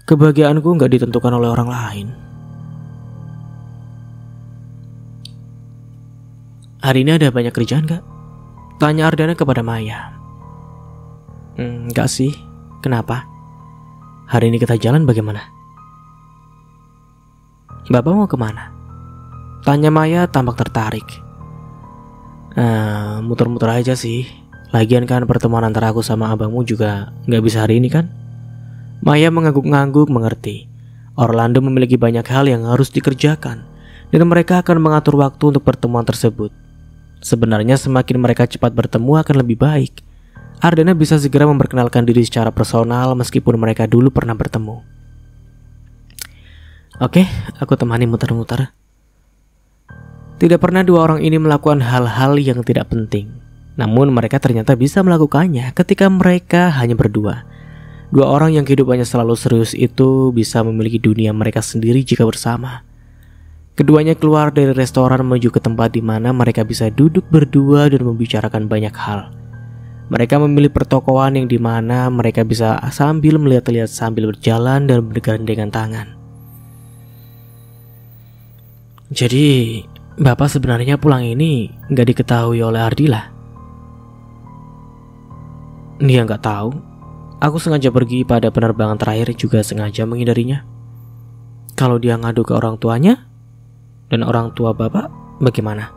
[SPEAKER 1] Kebahagiaanku nggak ditentukan oleh orang lain. Hari ini ada banyak kerjaan gak? Tanya Ardana kepada Maya. Enggak sih. Kenapa? Hari ini kita jalan bagaimana? Bapak mau kemana? Tanya Maya tampak tertarik. Muter-muter aja sih. Lagian kan pertemuan antara aku sama abangmu juga gak bisa hari ini kan? Maya mengangguk-ngangguk mengerti. Orlando memiliki banyak hal yang harus dikerjakan, dan mereka akan mengatur waktu untuk pertemuan tersebut. Sebenarnya semakin mereka cepat bertemu akan lebih baik. Ardana bisa segera memperkenalkan diri secara personal meskipun mereka dulu pernah bertemu. Oke, aku temani muter-muter. Tidak pernah dua orang ini melakukan hal-hal yang tidak penting. Namun mereka ternyata bisa melakukannya ketika mereka hanya berdua. Dua orang yang kehidupannya selalu serius itu bisa memiliki dunia mereka sendiri jika bersama. Keduanya keluar dari restoran menuju ke tempat di mana mereka bisa duduk berdua dan membicarakan banyak hal. Mereka memilih pertokoan yang di mana mereka bisa sambil melihat-lihat sambil berjalan dan bergandengan tangan. Jadi, Bapak sebenarnya pulang ini nggak diketahui oleh Ardila? Dia nggak tahu. Aku sengaja pergi pada penerbangan terakhir juga sengaja menghindarinya. Kalau dia ngadu ke orang tuanya dan orang tua Bapak, bagaimana?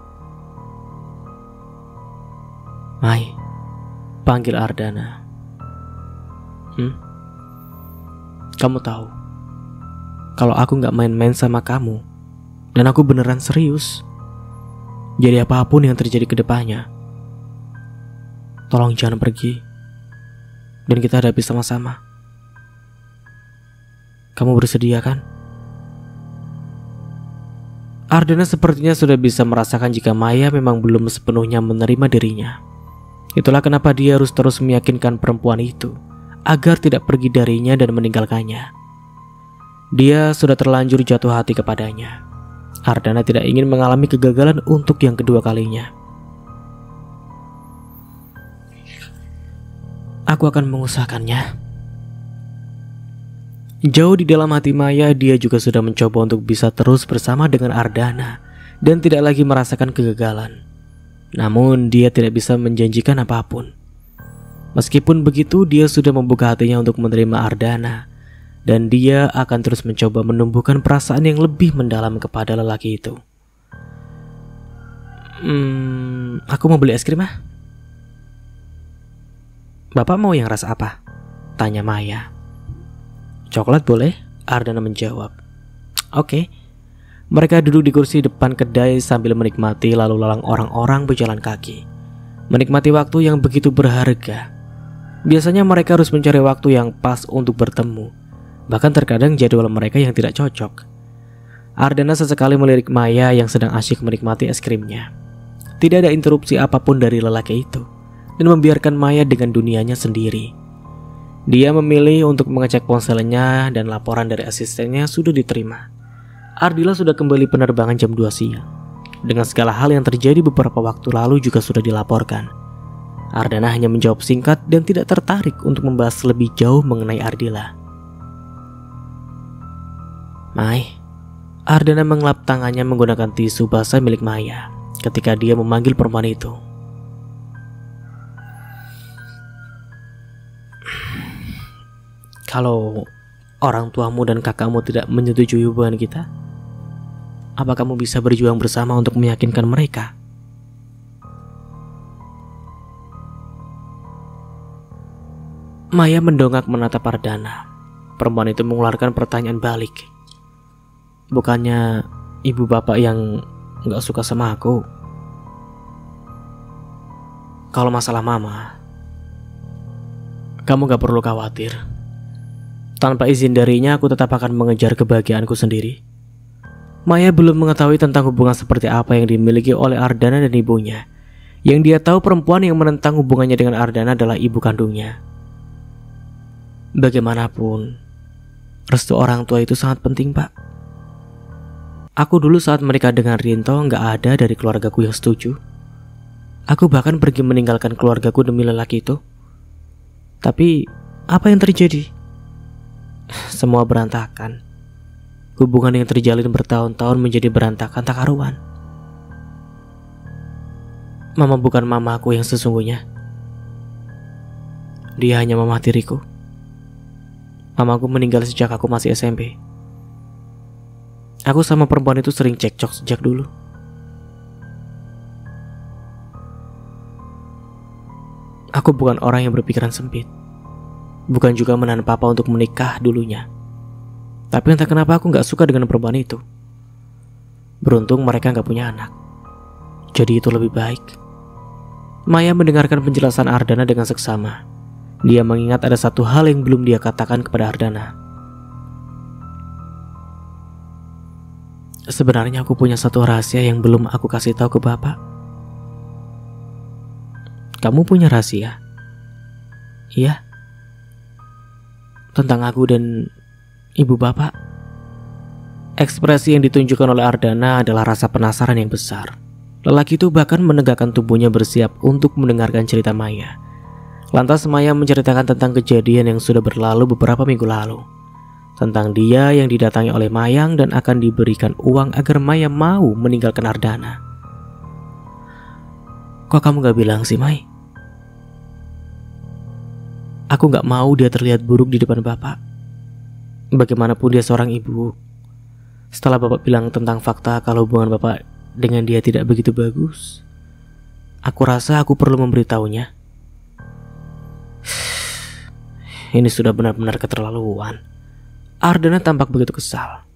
[SPEAKER 1] Mai, panggil Ardana. Kamu tahu, kalau aku gak main-main sama kamu, dan aku beneran serius. Jadi apapun yang terjadi ke depannya, tolong jangan pergi, dan kita hadapi sama-sama. Kamu bersedia kan? Ardana sepertinya sudah bisa merasakan jika Maya memang belum sepenuhnya menerima dirinya. Itulah kenapa dia harus terus meyakinkan perempuan itu agar tidak pergi darinya dan meninggalkannya. Dia sudah terlanjur jatuh hati kepadanya. Ardana tidak ingin mengalami kegagalan untuk yang kedua kalinya. Aku akan mengusahakannya. Jauh di dalam hati Maya, dia juga sudah mencoba untuk bisa terus bersama dengan Ardana dan tidak lagi merasakan kegagalan. Namun dia tidak bisa menjanjikan apapun. Meskipun begitu, dia sudah membuka hatinya untuk menerima Ardana, dan dia akan terus mencoba menumbuhkan perasaan yang lebih mendalam kepada lelaki itu. Aku mau beli es krim ah. Bapak mau yang rasa apa? Tanya Maya. Coklat boleh? Ardana menjawab. Oke. Mereka duduk di kursi depan kedai sambil menikmati lalu lalang orang-orang berjalan kaki. Menikmati waktu yang begitu berharga. Biasanya mereka harus mencari waktu yang pas untuk bertemu. Bahkan terkadang jadwal mereka yang tidak cocok. Ardana sesekali melirik Maya yang sedang asyik menikmati es krimnya. Tidak ada interupsi apapun dari lelaki itu, dan membiarkan Maya dengan dunianya sendiri. Dia memilih untuk mengecek ponselnya dan laporan dari asistennya sudah diterima. Ardila sudah kembali penerbangan jam 2 siang. Dengan segala hal yang terjadi beberapa waktu lalu juga sudah dilaporkan. Ardana hanya menjawab singkat dan tidak tertarik untuk membahas lebih jauh mengenai Ardila. Mai, Ardana mengelap tangannya menggunakan tisu basah milik Maya ketika dia memanggil perempuan itu. Kalau orang tuamu dan kakakmu tidak menyetujui hubungan kita, apa kamu bisa berjuang bersama untuk meyakinkan mereka? Maya mendongak menatap Ardana. Perempuan itu mengeluarkan pertanyaan balik. Bukannya ibu bapak yang gak suka sama aku? Kalau masalah mama, kamu gak perlu khawatir. Tanpa izin darinya, aku tetap akan mengejar kebahagiaanku sendiri. Maya belum mengetahui tentang hubungan seperti apa yang dimiliki oleh Ardana dan ibunya. Yang dia tahu, perempuan yang menentang hubungannya dengan Ardana adalah ibu kandungnya. Bagaimanapun, restu orang tua itu sangat penting, Pak. Aku dulu saat menikah dengan Rinto gak ada dari keluargaku yang setuju. Aku bahkan pergi meninggalkan keluargaku demi lelaki itu. Tapi, apa yang terjadi? Semua berantakan. Hubungan yang terjalin bertahun-tahun menjadi berantakan tak karuan. Mama bukan mamaku yang sesungguhnya. Dia hanya mama tiriku. Mamaku meninggal sejak aku masih SMP. Aku sama perempuan itu sering cekcok sejak dulu. Aku bukan orang yang berpikiran sempit. Bukan juga menahan papa untuk menikah dulunya. Tapi entah kenapa aku gak suka dengan perempuan itu. Beruntung mereka gak punya anak. Jadi itu lebih baik. Maya mendengarkan penjelasan Ardana dengan seksama. Dia mengingat ada satu hal yang belum dia katakan kepada Ardana. Sebenarnya aku punya satu rahasia yang belum aku kasih tahu ke Bapak. Kamu punya rahasia? Iya. Tentang aku dan ibu Bapak. Ekspresi yang ditunjukkan oleh Ardana adalah rasa penasaran yang besar. Lelaki itu bahkan menegakkan tubuhnya bersiap untuk mendengarkan cerita Maya. Lantas Maya menceritakan tentang kejadian yang sudah berlalu beberapa minggu lalu. Tentang dia yang didatangi oleh Mayang dan akan diberikan uang agar Maya mau meninggalkan Ardana. Kok kamu gak bilang sih, Mai? Aku gak mau dia terlihat buruk di depan Bapak. Bagaimanapun dia seorang ibu. Setelah Bapak bilang tentang fakta kalau hubungan Bapak dengan dia tidak begitu bagus, aku rasa aku perlu memberitahunya. Ini sudah benar-benar keterlaluan. Ardana tampak begitu kesal.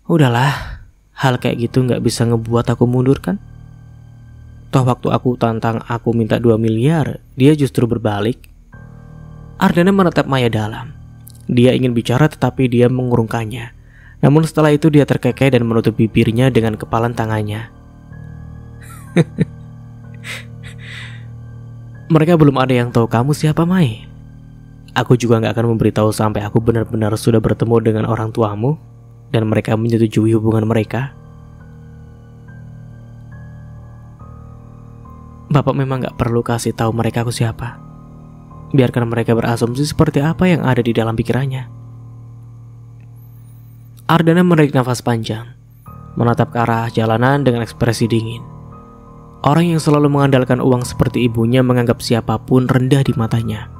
[SPEAKER 1] Udahlah, hal kayak gitu gak bisa ngebuat aku mundur kan? Toh waktu aku tantang aku minta 2 miliar, dia justru berbalik. Ardana menatap Maya dalam. Dia ingin bicara tetapi dia mengurungkannya. Namun setelah itu dia terkekeh dan menutup bibirnya dengan kepalan tangannya. Mereka belum ada yang tahu kamu siapa, Mai. Aku juga gak akan memberitahu sampai aku benar-benar sudah bertemu dengan orang tuamu dan mereka menyetujui hubungan mereka. Bapak memang gak perlu kasih tahu mereka aku siapa. Biarkan mereka berasumsi seperti apa yang ada di dalam pikirannya. Ardana menarik nafas panjang, menatap ke arah jalanan dengan ekspresi dingin. Orang yang selalu mengandalkan uang seperti ibunya menganggap siapapun rendah di matanya.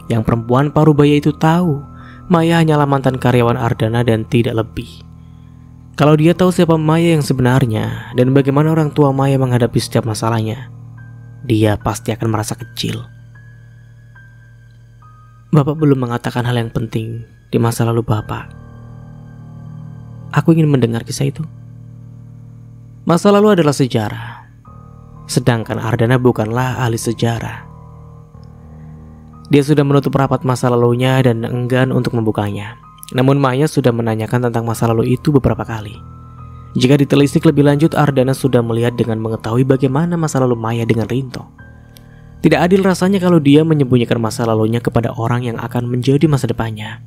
[SPEAKER 1] Yang perempuan parubaya itu tahu, Maya hanyalah mantan karyawan Ardana dan tidak lebih. Kalau dia tahu siapa Maya yang sebenarnya dan bagaimana orang tua Maya menghadapi setiap masalahnya, dia pasti akan merasa kecil. Bapak belum mengatakan hal yang penting di masa lalu Bapak. Aku ingin mendengar kisah itu. Masa lalu adalah sejarah, sedangkan Ardana bukanlah ahli sejarah. Dia sudah menutup rapat masa lalunya dan enggan untuk membukanya. Namun Maya sudah menanyakan tentang masa lalu itu beberapa kali. Jika ditelisik lebih lanjut, Ardana sudah melihat dengan mengetahui bagaimana masa lalu Maya dengan Rinto. Tidak adil rasanya kalau dia menyembunyikan masa lalunya kepada orang yang akan menjadi masa depannya.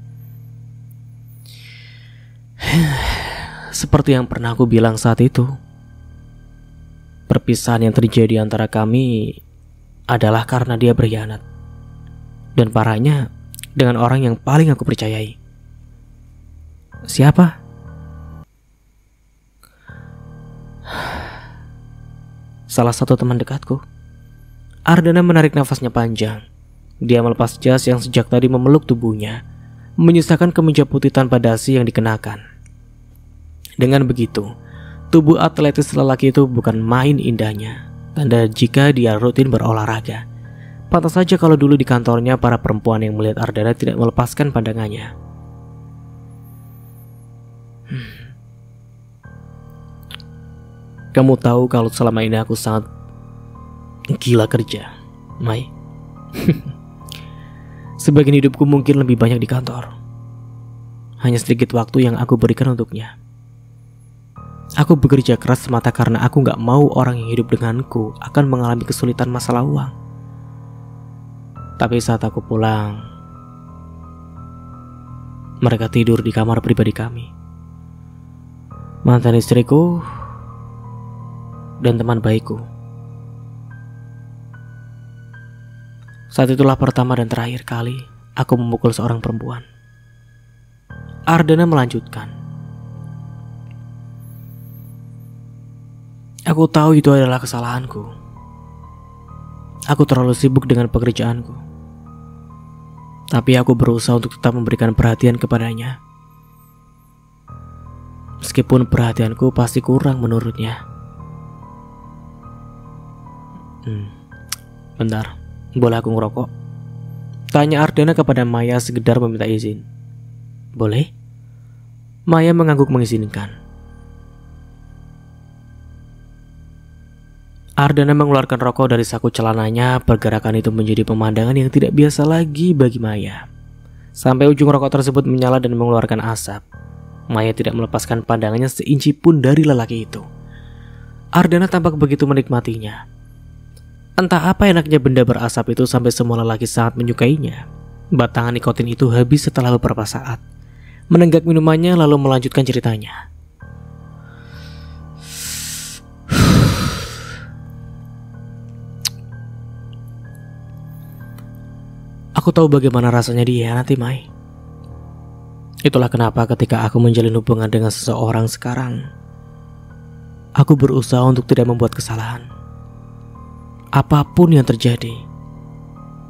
[SPEAKER 1] Seperti yang pernah aku bilang saat itu, perpisahan yang terjadi antara kami adalah karena dia berkhianat. Dan parahnya dengan orang yang paling aku percayai. Siapa? Salah satu teman dekatku. Ardana menarik nafasnya panjang. Dia melepas jas yang sejak tadi memeluk tubuhnya, menyisakan kemeja putih tanpa dasi yang dikenakan. Dengan begitu, tubuh atletis lelaki itu bukan main indahnya, tanda jika dia rutin berolahraga. Pantas saja kalau dulu di kantornya para perempuan yang melihat Ardana tidak melepaskan pandangannya. Kamu tahu kalau selama ini aku sangat gila kerja, Mai. Sebagian hidupku mungkin lebih banyak di kantor. Hanya sedikit waktu yang aku berikan untuknya. Aku bekerja keras semata karena aku gak mau orang yang hidup denganku akan mengalami kesulitan masalah uang. Tapi saat aku pulang, mereka tidur di kamar pribadi kami. Mantan istriku dan teman baikku. Saat itulah pertama dan terakhir kali aku memukul seorang perempuan. Ardana melanjutkan. Aku tahu itu adalah kesalahanku. Aku terlalu sibuk dengan pekerjaanku. Tapi aku berusaha untuk tetap memberikan perhatian kepadanya. Meskipun perhatianku pasti kurang menurutnya. Bentar, boleh aku ngerokok? Tanya Ardana kepada Maya sekedar meminta izin. Boleh? Maya mengangguk mengizinkan. Ardana mengeluarkan rokok dari saku celananya. Pergerakan itu menjadi pemandangan yang tidak biasa lagi bagi Maya. Sampai ujung rokok tersebut menyala dan mengeluarkan asap. Maya tidak melepaskan pandangannya seinci pun dari lelaki itu. Ardana tampak begitu menikmatinya. Entah apa enaknya benda berasap itu sampai semua lelaki sangat menyukainya. Batangan nikotin itu habis setelah beberapa saat. Menenggak minumannya lalu melanjutkan ceritanya. Aku tahu bagaimana rasanya dikhianati, Mai. Itulah kenapa ketika aku menjalin hubungan dengan seseorang sekarang, aku berusaha untuk tidak membuat kesalahan. Apapun yang terjadi,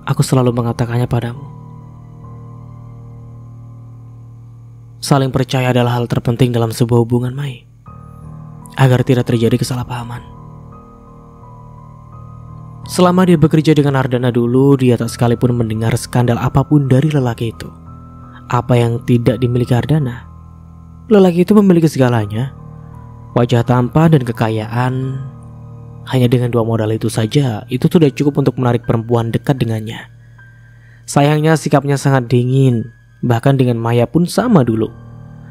[SPEAKER 1] aku selalu mengatakannya padamu. Saling percaya adalah hal terpenting dalam sebuah hubungan, Mai, agar tidak terjadi kesalahpahaman. Selama dia bekerja dengan Ardana dulu, dia tak sekalipun mendengar skandal apapun dari lelaki itu. Apa yang tidak dimiliki Ardana? Lelaki itu memiliki segalanya. Wajah tampan dan kekayaan. Hanya dengan dua modal itu saja, itu sudah cukup untuk menarik perempuan dekat dengannya. Sayangnya sikapnya sangat dingin. Bahkan dengan Maya pun sama dulu.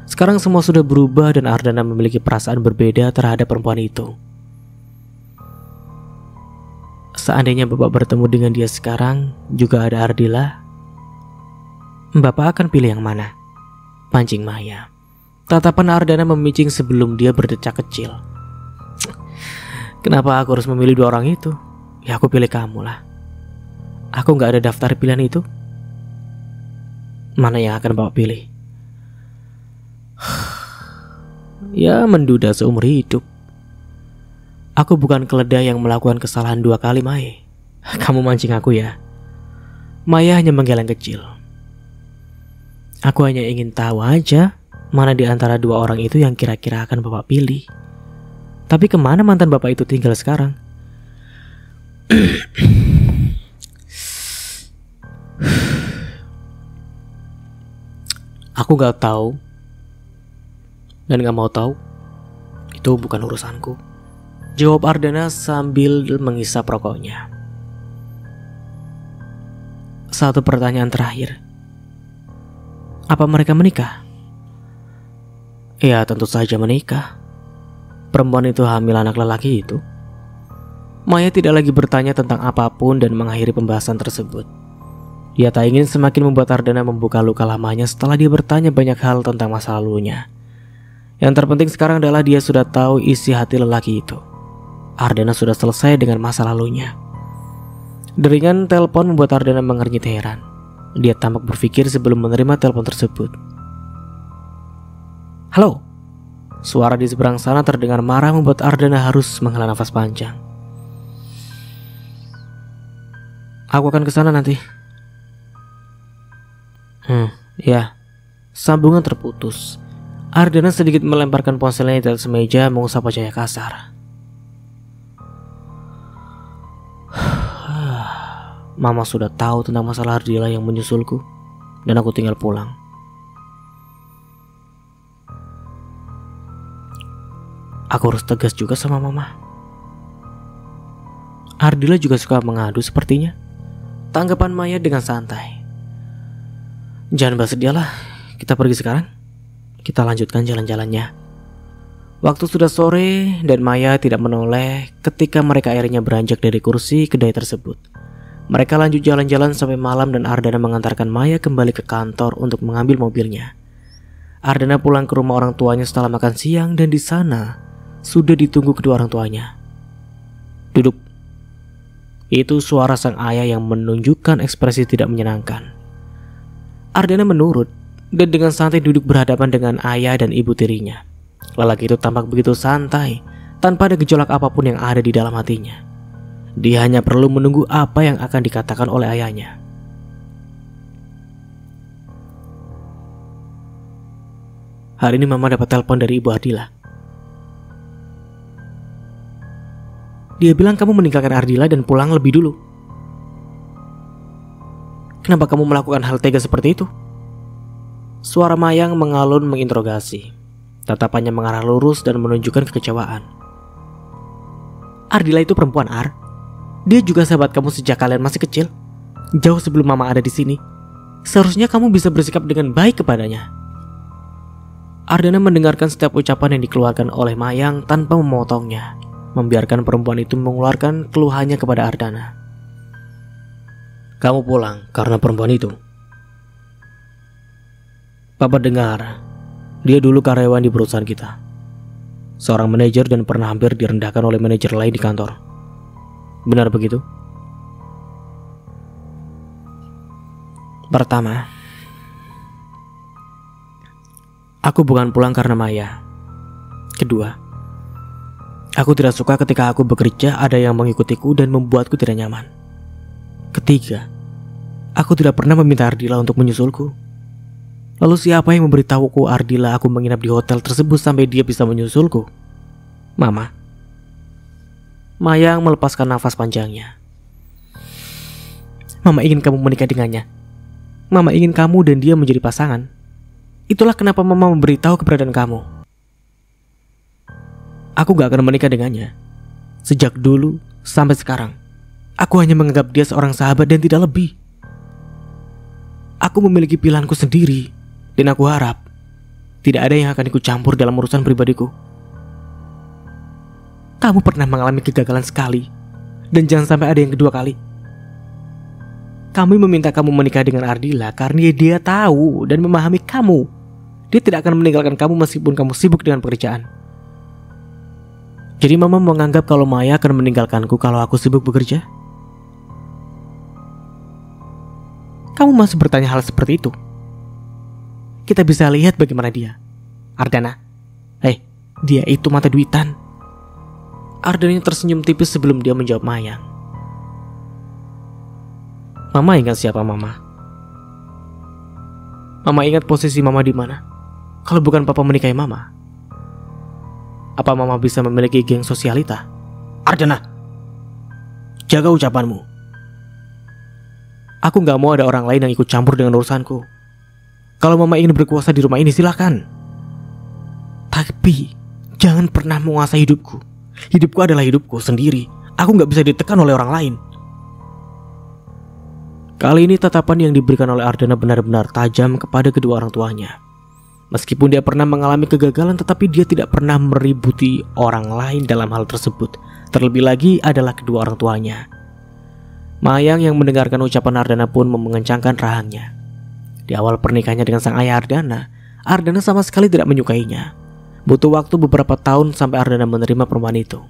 [SPEAKER 1] Sekarang semua sudah berubah dan Ardana memiliki perasaan berbeda terhadap perempuan itu. Seandainya Bapak bertemu dengan dia sekarang, juga ada Ardila, Bapak akan pilih yang mana? Pancing Maya. Tatapan Ardana memicing sebelum dia berdecak kecil. Kenapa aku harus memilih dua orang itu? Ya aku pilih kamu lah. Aku gak ada daftar pilihan itu. Mana yang akan Bapak pilih? Ya menduda seumur hidup. Aku bukan keledai yang melakukan kesalahan 2 kali, Mai. Kamu mancing aku ya. Maya hanya menggeleng kecil. Aku hanya ingin tahu aja mana di antara 2 orang itu yang kira-kira akan Bapak pilih. Tapi kemana mantan Bapak itu tinggal sekarang? Aku gak tahu dan gak mau tahu. Itu bukan urusanku, jawab Ardana sambil menghisap rokoknya. Satu pertanyaan terakhir. Apa mereka menikah? Ya tentu saja menikah. Perempuan itu hamil anak lelaki itu. Maya tidak lagi bertanya tentang apapun dan mengakhiri pembahasan tersebut. Dia tak ingin semakin membuat Ardana membuka luka lamanya setelah dia bertanya banyak hal tentang masa lalunya. Yang terpenting sekarang adalah dia sudah tahu isi hati lelaki itu. Ardana sudah selesai dengan masa lalunya. Deringan telepon membuat Ardana mengernyit heran. Dia tampak berpikir sebelum menerima telepon tersebut. Halo? Suara di seberang sana terdengar marah membuat Ardana harus menghela nafas panjang. Aku akan ke sana nanti. Ya. Sambungan terputus. Ardana sedikit melemparkan ponselnya di atas meja mengusap wajahnya kasar. Mama sudah tahu tentang masalah Ardila yang menyusulku, dan aku tinggal pulang. Aku harus tegas juga sama Mama. Ardila juga suka mengadu sepertinya. Tanggapan Maya dengan santai. Jangan bersedih lah, kita pergi sekarang. Kita lanjutkan jalan-jalannya. Waktu sudah sore dan Maya tidak menoleh ketika mereka akhirnya beranjak dari kursi kedai tersebut. Mereka lanjut jalan-jalan sampai malam dan Ardana mengantarkan Maya kembali ke kantor untuk mengambil mobilnya. Ardana pulang ke rumah orang tuanya setelah makan siang dan di sana sudah ditunggu kedua orang tuanya. Duduk. Itu suara sang ayah yang menunjukkan ekspresi tidak menyenangkan. Ardana menurut. dan dengan santai duduk berhadapan dengan ayah dan ibu tirinya. Lelaki itu tampak begitu santai, tanpa ada gejolak apapun yang ada di dalam hatinya. Dia hanya perlu menunggu apa yang akan dikatakan oleh ayahnya. Hari ini mama dapat telepon dari ibu Ardila. Dia bilang kamu meninggalkan Ardila dan pulang lebih dulu. Kenapa kamu melakukan hal tega seperti itu? Suara Mayang mengalun menginterogasi. Tatapannya mengarah lurus dan menunjukkan kekecewaan. Ardila itu perempuan, Ar. Dia juga sahabat kamu sejak kalian masih kecil. Jauh sebelum mama ada di sini. Seharusnya kamu bisa bersikap dengan baik kepadanya. Ardana mendengarkan setiap ucapan yang dikeluarkan oleh Mayang tanpa memotongnya, membiarkan perempuan itu mengeluarkan keluhannya kepada Ardana. Kamu pulang karena perempuan itu. Papa dengar, dia dulu karyawan di perusahaan kita. Seorang manajer dan pernah hampir direndahkan oleh manajer lain di kantor. Benar begitu? Pertama, aku bukan pulang karena Maya. Kedua, aku tidak suka ketika aku bekerja ada yang mengikutiku dan membuatku tidak nyaman. Ketiga, aku tidak pernah meminta Ardila untuk menyusulku. Lalu siapa yang memberitahuku Ardila aku menginap di hotel tersebut sampai dia bisa menyusulku? Mama. Mayang melepaskan nafas panjangnya. Mama ingin kamu menikah dengannya. Mama ingin kamu dan dia menjadi pasangan. Itulah kenapa Mama memberitahu keberadaan kamu. Aku gak akan menikah dengannya. Sejak dulu sampai sekarang, aku hanya menganggap dia seorang sahabat dan tidak lebih. Aku memiliki pilihanku sendiri, dan aku harap tidak ada yang akan ikut campur dalam urusan pribadiku. Kamu pernah mengalami kegagalan sekali, dan jangan sampai ada yang kedua kali. Kami meminta kamu menikah dengan Ardila karena dia tahu dan memahami kamu. Dia tidak akan meninggalkan kamu meskipun kamu sibuk dengan pekerjaan. Jadi Mama menganggap kalau Maya akan meninggalkanku kalau aku sibuk bekerja? Kamu masih bertanya hal seperti itu? Kita bisa lihat bagaimana dia. Ardana, dia itu mata duitan. Ardana tersenyum tipis sebelum dia menjawab Mayang. Mama ingat siapa Mama? Mama ingat posisi Mama di mana? Kalau bukan Papa menikahi Mama. Apa Mama bisa memiliki geng sosialita? Ardana, jaga ucapanmu. Aku gak mau ada orang lain yang ikut campur dengan urusanku. Kalau Mama ingin berkuasa di rumah ini silakan. Tapi jangan pernah menguasai hidupku. Hidupku adalah hidupku sendiri. Aku gak bisa ditekan oleh orang lain. Kali ini tatapan yang diberikan oleh Ardana benar-benar tajam kepada kedua orang tuanya. Meskipun dia pernah mengalami kegagalan, tetapi dia tidak pernah meributi orang lain dalam hal tersebut. Terlebih lagi adalah kedua orang tuanya. Mayang yang mendengarkan ucapan Ardana pun mengencangkan rahangnya. Di awal pernikahannya dengan sang ayah Ardana sama sekali tidak menyukainya. Butuh waktu beberapa tahun sampai Ardana menerima perempuan itu.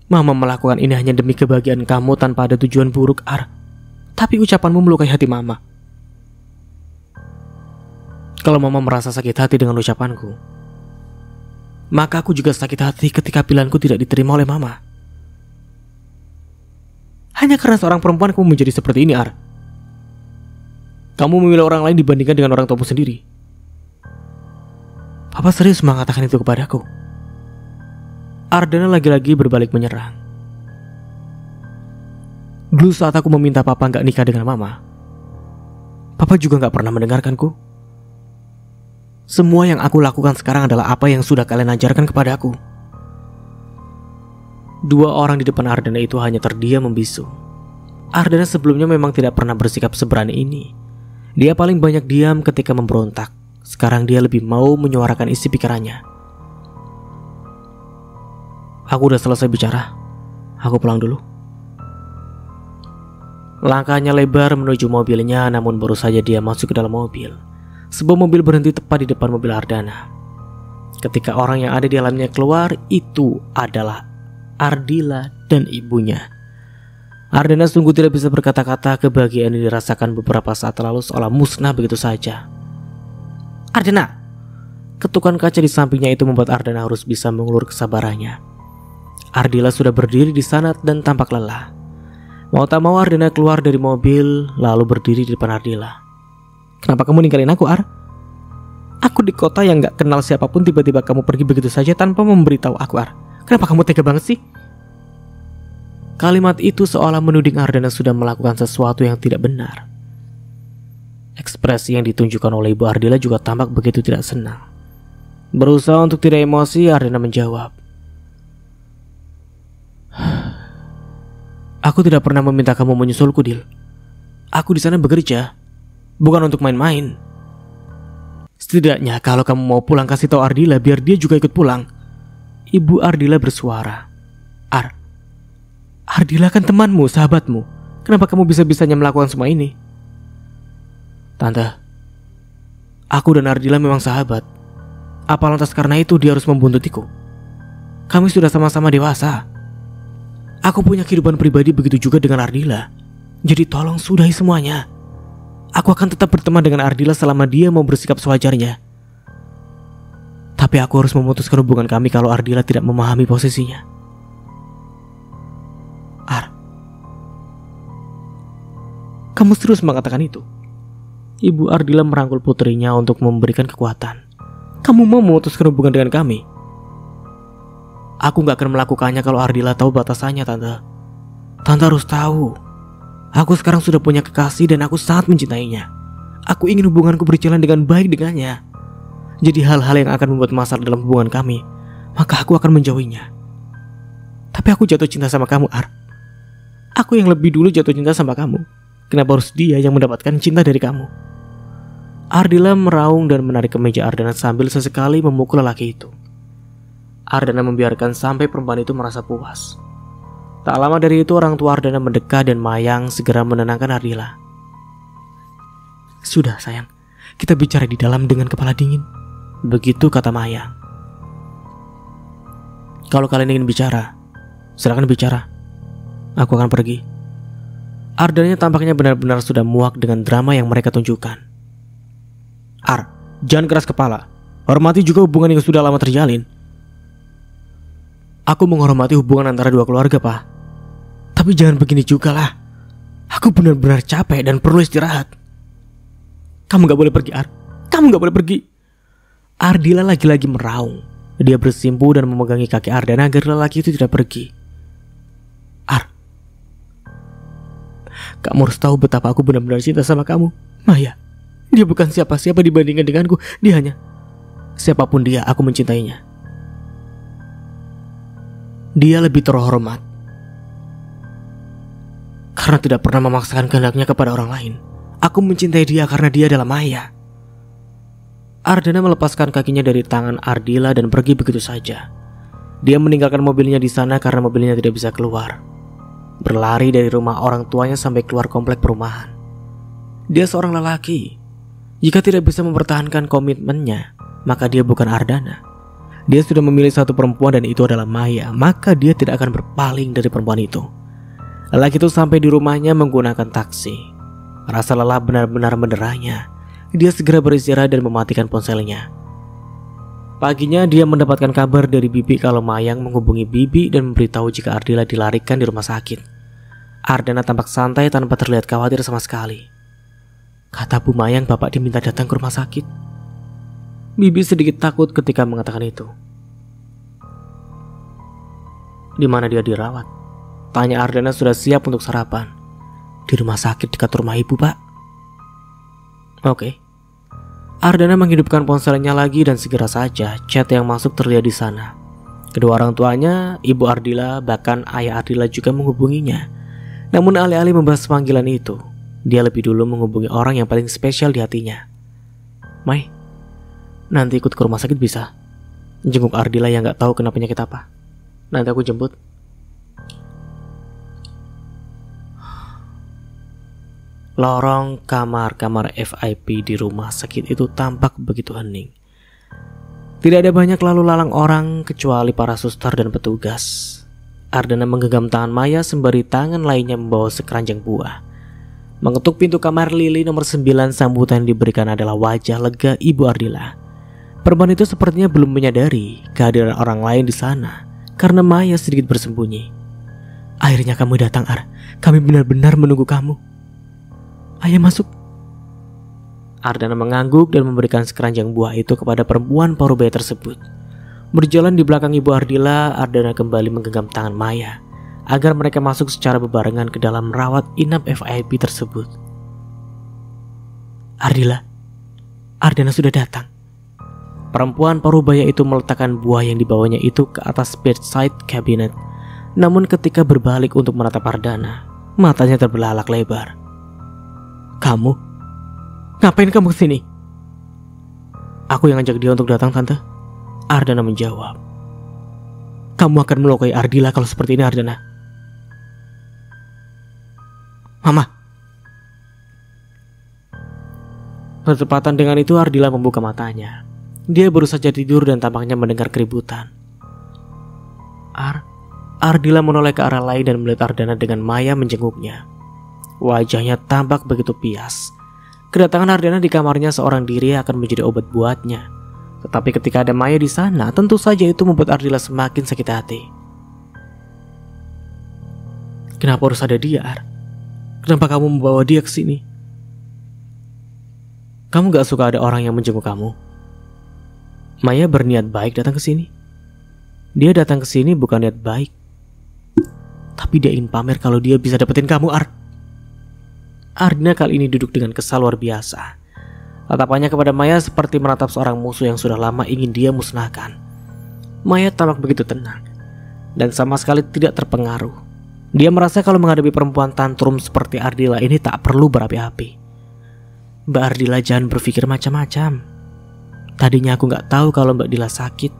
[SPEAKER 1] Mama melakukan ini hanya demi kebahagiaan kamu tanpa ada tujuan buruk, Ar. Tapi ucapanmu melukai hati Mama. Kalau Mama merasa sakit hati dengan ucapanku, maka aku juga sakit hati ketika pilihanku tidak diterima oleh Mama. Hanya karena seorang perempuan kamu menjadi seperti ini, Ar. Kamu memilih orang lain dibandingkan dengan orang tuamu sendiri. Papa serius mengatakan itu kepadaku. Ardana lagi-lagi berbalik menyerang. Dulu saat aku meminta Papa gak nikah dengan Mama, Papa juga gak pernah mendengarkanku. Semua yang aku lakukan sekarang adalah apa yang sudah kalian ajarkan kepada aku. Dua orang di depan Ardana itu hanya terdiam membisu. Ardana sebelumnya memang tidak pernah bersikap seberani ini. Dia paling banyak diam ketika memberontak. Sekarang dia lebih mau menyuarakan isi pikirannya. Aku udah selesai bicara. Aku pulang dulu. Langkahnya lebar menuju mobilnya, namun baru saja dia masuk ke dalam mobil, sebuah mobil berhenti tepat di depan mobil Ardana. Ketika orang yang ada di dalamnya keluar, itu adalah Ardila dan ibunya. Ardana sungguh tidak bisa berkata-kata. Kebahagiaan yang dirasakan beberapa saat lalu seolah musnah begitu saja. Ardana! Ketukan kaca di sampingnya itu membuat Ardana harus bisa mengulur kesabarannya. Ardila sudah berdiri di sana dan tampak lelah. Mau tak mau Ardana keluar dari mobil lalu berdiri di depan Ardila. Kenapa kamu ninggalin aku, Ar? Aku di kota yang gak kenal siapapun, tiba-tiba kamu pergi begitu saja tanpa memberitahu aku, Ar. Kenapa kamu tega banget sih? Kalimat itu seolah menuding Ardana sudah melakukan sesuatu yang tidak benar. Ekspresi yang ditunjukkan oleh Ibu Ardila juga tampak begitu tidak senang. Berusaha untuk tidak emosi, Ardana menjawab, aku tidak pernah meminta kamu menyusulku, Dil. Aku di sana bekerja, bukan untuk main-main. Setidaknya kalau kamu mau pulang kasih tahu Ardila biar dia juga ikut pulang. Ibu Ardila bersuara. Ardila kan temanmu, sahabatmu. Kenapa kamu bisa-bisanya melakukan semua ini? Tante, aku dan Ardila memang sahabat. Apa lantas karena itu dia harus membuntutiku? Kami sudah sama-sama dewasa. Aku punya kehidupan pribadi, begitu juga dengan Ardila. Jadi tolong sudahi semuanya. Aku akan tetap berteman dengan Ardila selama dia mau bersikap sewajarnya. Tapi aku harus memutuskan hubungan kami kalau Ardila tidak memahami posisinya. Ar, kamu serius mengatakan itu? Ibu Ardila merangkul putrinya untuk memberikan kekuatan. Kamu mau memutuskan hubungan dengan kami? Aku gak akan melakukannya kalau Ardila tahu batasannya, Tante. Tante harus tahu, aku sekarang sudah punya kekasih dan aku sangat mencintainya. Aku ingin hubunganku berjalan dengan baik dengannya. Jadi hal-hal yang akan membuat masalah dalam hubungan kami, maka aku akan menjauhinya. Tapi aku jatuh cinta sama kamu, Ar. Aku yang lebih dulu jatuh cinta sama kamu. Kenapa harus dia yang mendapatkan cinta dari kamu? Ardila meraung dan menarik kemeja Ardana sambil sesekali memukul lelaki itu. Ardana membiarkan sampai perempuan itu merasa puas. Tak lama dari itu orang tua Ardana mendekat dan Mayang segera menenangkan Ardila. Sudah sayang, kita bicara di dalam dengan kepala dingin. Begitu kata Mayang. Kalau kalian ingin bicara, silakan bicara. Aku akan pergi. Ardanya tampaknya benar-benar sudah muak dengan drama yang mereka tunjukkan. Ar, jangan keras kepala. Hormati juga hubungan yang sudah lama terjalin. Aku menghormati hubungan antara dua keluarga, Pak. Tapi jangan begini juga lah. Aku benar-benar capek dan perlu istirahat. Kamu gak boleh pergi, Ar. Kamu gak boleh pergi. Ardila lagi-lagi meraung. Dia bersimpu dan memegangi kaki Ardana agar lelaki itu tidak pergi. Ar, kamu harus tahu betapa aku benar-benar cinta sama kamu, Maya. Dia bukan siapa-siapa dibandingkan denganku. Dia hanya, siapapun dia, aku mencintainya. Dia lebih terhormat karena tidak pernah memaksakan kehendaknya kepada orang lain. Aku mencintai dia karena dia adalah Maya. Ardana melepaskan kakinya dari tangan Ardila dan pergi begitu saja. Dia meninggalkan mobilnya di sana karena mobilnya tidak bisa keluar. Berlari dari rumah orang tuanya sampai keluar komplek perumahan. Dia seorang lelaki. Jika tidak bisa mempertahankan komitmennya, maka dia bukan Ardana. Dia sudah memilih satu perempuan dan itu adalah Maya. Maka dia tidak akan berpaling dari perempuan itu. Lelaki itu sampai di rumahnya menggunakan taksi. Rasa lelah benar-benar menderanya. Dia segera beristirahat dan mematikan ponselnya. Paginya dia mendapatkan kabar dari Bibi kalau Mayang menghubungi Bibi dan memberitahu jika Ardila dilarikan di rumah sakit. Ardana tampak santai tanpa terlihat khawatir sama sekali. Kata Bu Mayang bapak diminta datang ke rumah sakit. Bibi sedikit takut ketika mengatakan itu. Di mana dia dirawat? Tanya Ardana sudah siap untuk sarapan. Di rumah sakit dekat rumah ibu, Pak. Oke. Ardana menghidupkan ponselnya lagi dan segera saja chat yang masuk terlihat di sana. Kedua orang tuanya, Ibu Ardila, bahkan ayah Ardila juga menghubunginya. Namun alih-alih membahas panggilan itu, dia lebih dulu menghubungi orang yang paling spesial di hatinya. Mai, nanti ikut ke rumah sakit bisa? Jenguk Ardila yang gak tahu kena penyakit apa. Nanti aku jemput. Lorong kamar-kamar VIP di rumah sakit itu tampak begitu hening. Tidak ada banyak lalu lalang orang kecuali para suster dan petugas. Ardana menggenggam tangan Maya sembari tangan lainnya membawa sekeranjang buah. Mengetuk pintu kamar Lili nomor 9, sambutan yang diberikan adalah wajah lega Ibu Ardila. Perempuan itu sepertinya belum menyadari kehadiran orang lain di sana karena Maya sedikit bersembunyi. Akhirnya kamu datang, Ar. Kami benar-benar menunggu kamu. Ayo masuk. Ardana mengangguk dan memberikan sekeranjang buah itu kepada perempuan parubaya tersebut. Berjalan di belakang Ibu Ardila, Ardana kembali menggenggam tangan Maya agar mereka masuk secara bebarengan ke dalam rawat inap VIP tersebut. Ardila, Ardana sudah datang. Perempuan parubaya itu meletakkan buah yang dibawanya itu ke atas bedside cabinet. Namun ketika berbalik untuk menatap Ardana, matanya terbelalak lebar. Kamu? Ngapain kamu kesini? Aku yang ngajak dia untuk datang, Tante. Ardana menjawab. Kamu akan melukai Ardila kalau seperti ini, Ardana. Mama. Bertepatan dengan itu Ardila membuka matanya. Dia baru saja tidur dan tampaknya mendengar keributan. Ardila menoleh ke arah lain dan melihat Ardana dengan Maya menjenguknya. Wajahnya tampak begitu pias. Kedatangan Ardana di kamarnya seorang diri akan menjadi obat buatnya. Tetapi ketika ada Maya di sana, tentu saja itu membuat Ardila semakin sakit hati. Kenapa harus ada dia, Ar? Kenapa kamu membawa dia ke sini? Kamu gak suka ada orang yang menjenguk kamu? Maya berniat baik datang ke sini. Dia datang ke sini bukan niat baik, tapi dia ingin pamer kalau dia bisa dapetin kamu, Ar. Ardina kali ini duduk dengan kesal luar biasa. Tatapannya kepada Maya seperti menatap seorang musuh yang sudah lama ingin dia musnahkan. Maya tampak begitu tenang dan sama sekali tidak terpengaruh. Dia merasa kalau menghadapi perempuan tantrum seperti Ardila ini tak perlu berapi-api. Mbak Ardila, jangan berpikir macam-macam. Tadinya aku gak tahu kalau Mbak Dila sakit.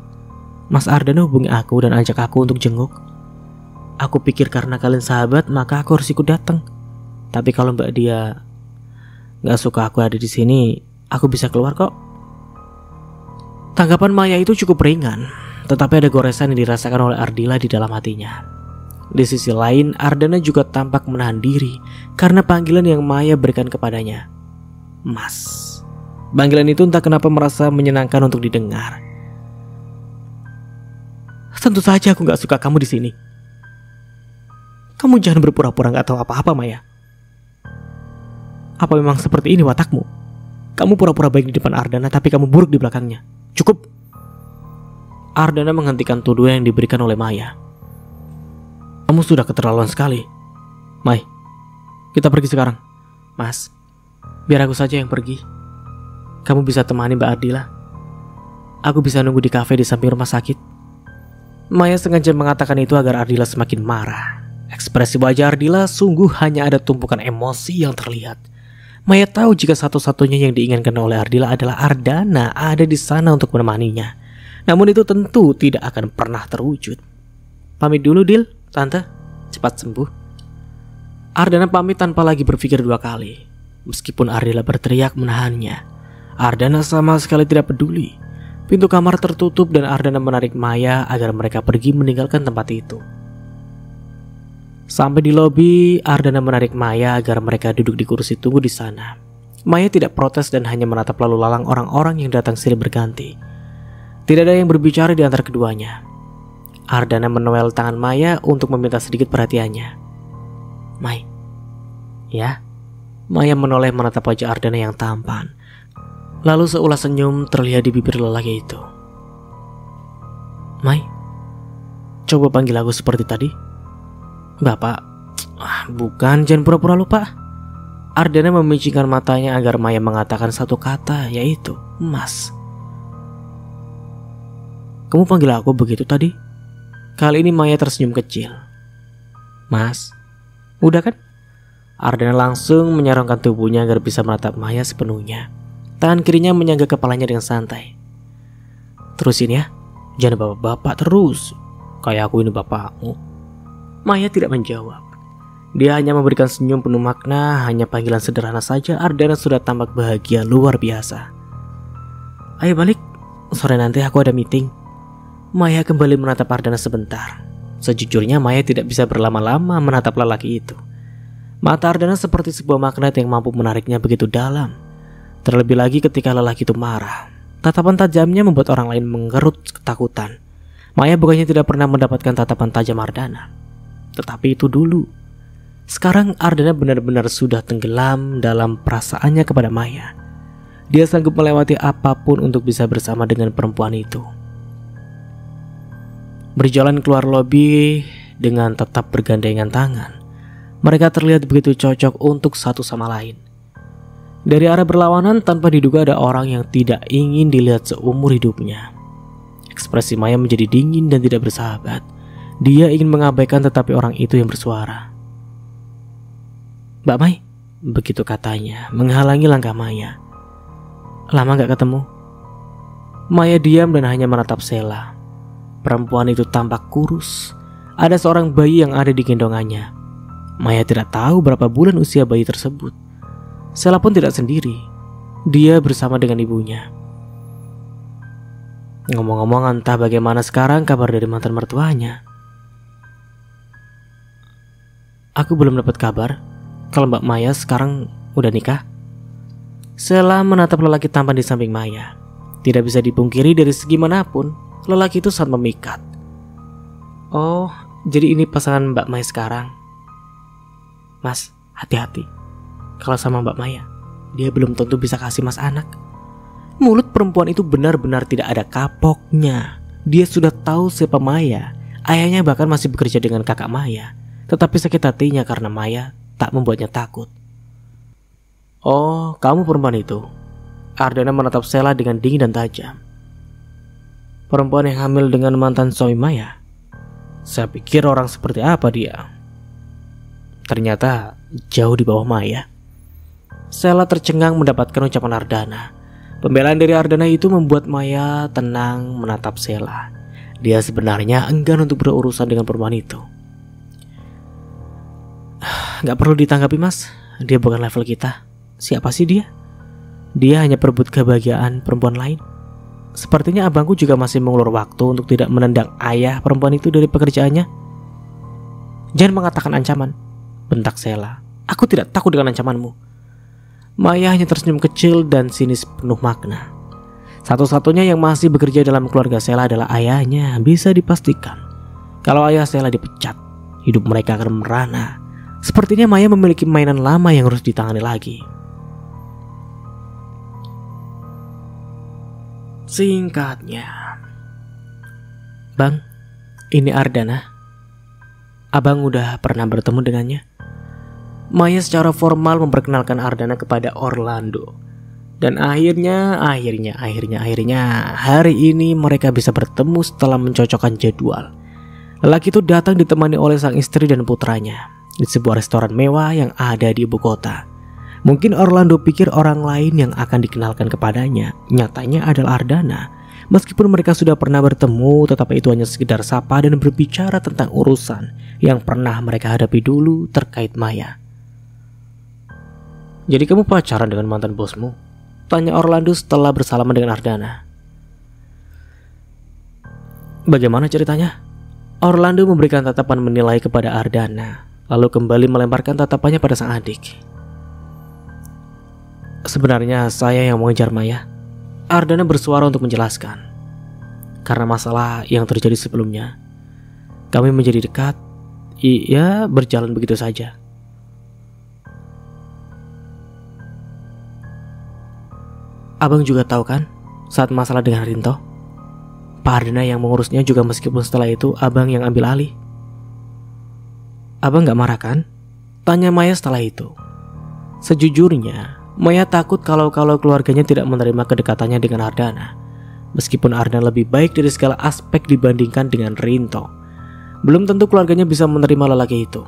[SPEAKER 1] Mas Ardana hubungi aku dan ajak aku untuk jenguk. Aku pikir karena kalian sahabat maka aku harus ikut datang. Tapi kalau Mbak dia gak suka aku ada di sini, aku bisa keluar kok. Tanggapan Maya itu cukup ringan, tetapi ada goresan yang dirasakan oleh Ardila di dalam hatinya. Di sisi lain, Ardana juga tampak menahan diri karena panggilan yang Maya berikan kepadanya, Mas. Panggilan itu entah kenapa merasa menyenangkan untuk didengar. Tentu saja aku gak suka kamu di sini. Kamu jangan berpura-pura gak tahu apa-apa, Maya. Apa memang seperti ini watakmu? Kamu pura-pura baik di depan Ardana tapi kamu buruk di belakangnya. Cukup. Ardana menghentikan tuduhan yang diberikan oleh Maya. Kamu sudah keterlaluan sekali. Mai, kita pergi sekarang. Mas, biar aku saja yang pergi. Kamu bisa temani Mbak Ardila. Aku bisa nunggu di kafe di samping rumah sakit. Maya sengaja mengatakan itu agar Ardila semakin marah. Ekspresi wajah Ardila sungguh hanya ada tumpukan emosi yang terlihat. Maya tahu jika satu-satunya yang diinginkan oleh Ardila adalah Ardana ada di sana untuk menemaninya. Namun itu tentu tidak akan pernah terwujud. Pamit dulu, Dil, Tante. Cepat sembuh. Ardana pamit tanpa lagi berpikir dua kali. Meskipun Ardila berteriak menahannya, Ardana sama sekali tidak peduli. Pintu kamar tertutup dan Ardana menarik Maya agar mereka pergi meninggalkan tempat itu. Sampai di lobi, Ardana menarik Maya agar mereka duduk di kursi tunggu di sana. Maya tidak protes dan hanya menatap lalu lalang orang-orang yang datang silih berganti. Tidak ada yang berbicara di antara keduanya. Ardana menoel tangan Maya untuk meminta sedikit perhatiannya. Mai, ya? Maya menoleh menatap wajah Ardana yang tampan. Lalu seulas senyum terlihat di bibir lelaki itu. Mai, coba panggil aku seperti tadi. Bapak, bukan, jangan pura-pura lupa. Ardana memicingkan matanya agar Maya mengatakan satu kata, yaitu Mas. Kamu panggil aku begitu tadi? Kali ini Maya tersenyum kecil. Mas, udah kan? Ardana langsung menyorongkan tubuhnya agar bisa menatap Maya sepenuhnya. Tangan kirinya menyangga kepalanya dengan santai. Terusin ya, jangan bapak-bapak terus. Kayak aku ini bapakmu. Maya tidak menjawab. Dia hanya memberikan senyum penuh makna. Hanya panggilan sederhana saja Ardana sudah tampak bahagia luar biasa. Ayo balik, sore nanti aku ada meeting. Maya kembali menatap Ardana sebentar. Sejujurnya Maya tidak bisa berlama-lama menatap lelaki itu. Mata Ardana seperti sebuah magnet yang mampu menariknya begitu dalam. Terlebih lagi ketika lelaki itu marah. Tatapan tajamnya membuat orang lain menggerut ketakutan. Maya bukannya tidak pernah mendapatkan tatapan tajam Ardana, tetapi itu dulu. Sekarang Ardana benar-benar sudah tenggelam dalam perasaannya kepada Maya. Dia sanggup melewati apapun untuk bisa bersama dengan perempuan itu. Berjalan keluar lobi dengan tetap bergandengan tangan, mereka terlihat begitu cocok untuk satu sama lain. Dari arah berlawanan, tanpa diduga ada orang yang tidak ingin dilihat seumur hidupnya. Ekspresi Maya menjadi dingin dan tidak bersahabat. Dia ingin mengabaikan, tetapi orang itu yang bersuara. "Mbak Mai," begitu katanya, menghalangi langkah Maya. "Lama gak ketemu?" Maya diam dan hanya menatap Sela. Perempuan itu tampak kurus. Ada seorang bayi yang ada di gendongannya. Maya tidak tahu berapa bulan usia bayi tersebut. Sela pun tidak sendiri. Dia bersama dengan ibunya. Ngomong-ngomong, entah bagaimana sekarang kabar dari mantan mertuanya. "Aku belum dapat kabar kalau Mbak Maya sekarang udah nikah." Sela menatap lelaki tampan di samping Maya. Tidak bisa dipungkiri dari segi manapun, lelaki itu sangat memikat. "Oh, jadi ini pasangan Mbak Maya sekarang." "Mas, hati-hati. Kalau sama Mbak Maya, dia belum tentu bisa kasih Mas anak." Mulut perempuan itu benar-benar tidak ada kapoknya. Dia sudah tahu siapa Maya. Ayahnya bahkan masih bekerja dengan kakak Maya. Tetapi sakit hatinya karena Maya tak membuatnya takut. "Oh, kamu perempuan itu?" Ardana menatap Sela dengan dingin dan tajam. "Perempuan yang hamil dengan mantan suami Maya? Saya pikir orang seperti apa dia." Ternyata jauh di bawah Maya. Sela tercengang mendapatkan ucapan Ardana. Pembelaan dari Ardana itu membuat Maya tenang menatap Sela. Dia sebenarnya enggan untuk berurusan dengan perempuan itu. "Gak perlu ditanggapi, Mas. Dia bukan level kita. Siapa sih dia? Dia hanya perebut kebahagiaan perempuan lain. Sepertinya abangku juga masih mengulur waktu untuk tidak menendang ayah perempuan itu dari pekerjaannya." "Jangan mengatakan ancaman," bentak Sela. "Aku tidak takut dengan ancamanmu." Maya hanya tersenyum kecil dan sinis penuh makna. Satu-satunya yang masih bekerja dalam keluarga Sela adalah ayahnya. Bisa dipastikan, kalau ayah Sela dipecat, hidup mereka akan merana. Sepertinya Maya memiliki mainan lama yang harus ditangani lagi. Singkatnya, "Bang, ini Ardana. Abang udah pernah bertemu dengannya?" Maya secara formal memperkenalkan Ardana kepada Orlando. Dan akhirnya hari ini mereka bisa bertemu setelah mencocokkan jadwal. Lelaki itu datang ditemani oleh sang istri dan putranya di sebuah restoran mewah yang ada di ibu kota. Mungkin Orlando pikir orang lain yang akan dikenalkan kepadanya nyatanya adalah Ardana. Meskipun mereka sudah pernah bertemu, tetapi itu hanya sekedar sapa dan berbicara tentang urusan yang pernah mereka hadapi dulu terkait Maya. "Jadi kamu pacaran dengan mantan bosmu?" tanya Orlando setelah bersalaman dengan Ardana. "Bagaimana ceritanya?" Orlando memberikan tatapan menilai kepada Ardana, lalu kembali melemparkan tatapannya pada sang adik. "Sebenarnya saya yang mengejar Maya." Ardana bersuara untuk menjelaskan. "Karena masalah yang terjadi sebelumnya, kami menjadi dekat. Iya, berjalan begitu saja." "Abang juga tahu kan saat masalah dengan Rinto? Pak Ardana yang mengurusnya juga, meskipun setelah itu abang yang ambil alih." "Abang gak marah kan?" tanya Maya setelah itu. Sejujurnya, Maya takut kalau keluarganya tidak menerima kedekatannya dengan Ardana. Meskipun Ardana lebih baik dari segala aspek dibandingkan dengan Rinto, belum tentu keluarganya bisa menerima lelaki itu.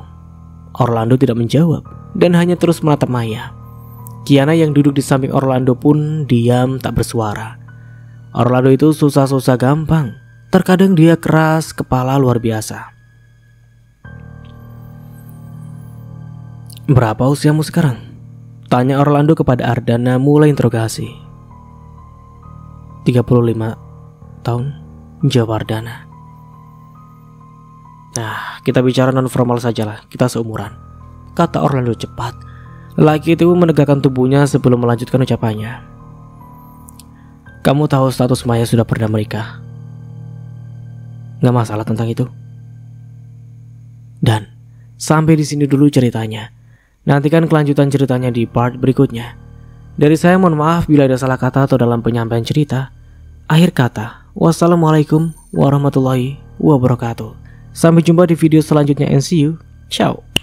[SPEAKER 1] Orlando tidak menjawab dan hanya terus menatap Maya. Kiana yang duduk di samping Orlando pun diam tak bersuara. Orlando itu susah-susah gampang. Terkadang dia keras kepala luar biasa. "Berapa usiamu sekarang?" tanya Orlando kepada Ardana mulai interogasi. 35 tahun, jawab Ardana. Nah, kita bicara non formal sajalah, kita seumuran, kata Orlando cepat. Lelaki itu menegakkan tubuhnya sebelum melanjutkan ucapannya. Kamu tahu status Maya sudah pernah menikah? Gak masalah tentang itu. Dan sampai di sini dulu ceritanya. Nantikan kelanjutan ceritanya di part berikutnya. Dari saya mohon maaf bila ada salah kata atau dalam penyampaian cerita. Akhir kata, wassalamualaikum warahmatullahi wabarakatuh. Sampai jumpa di video selanjutnya and see you. Ciao.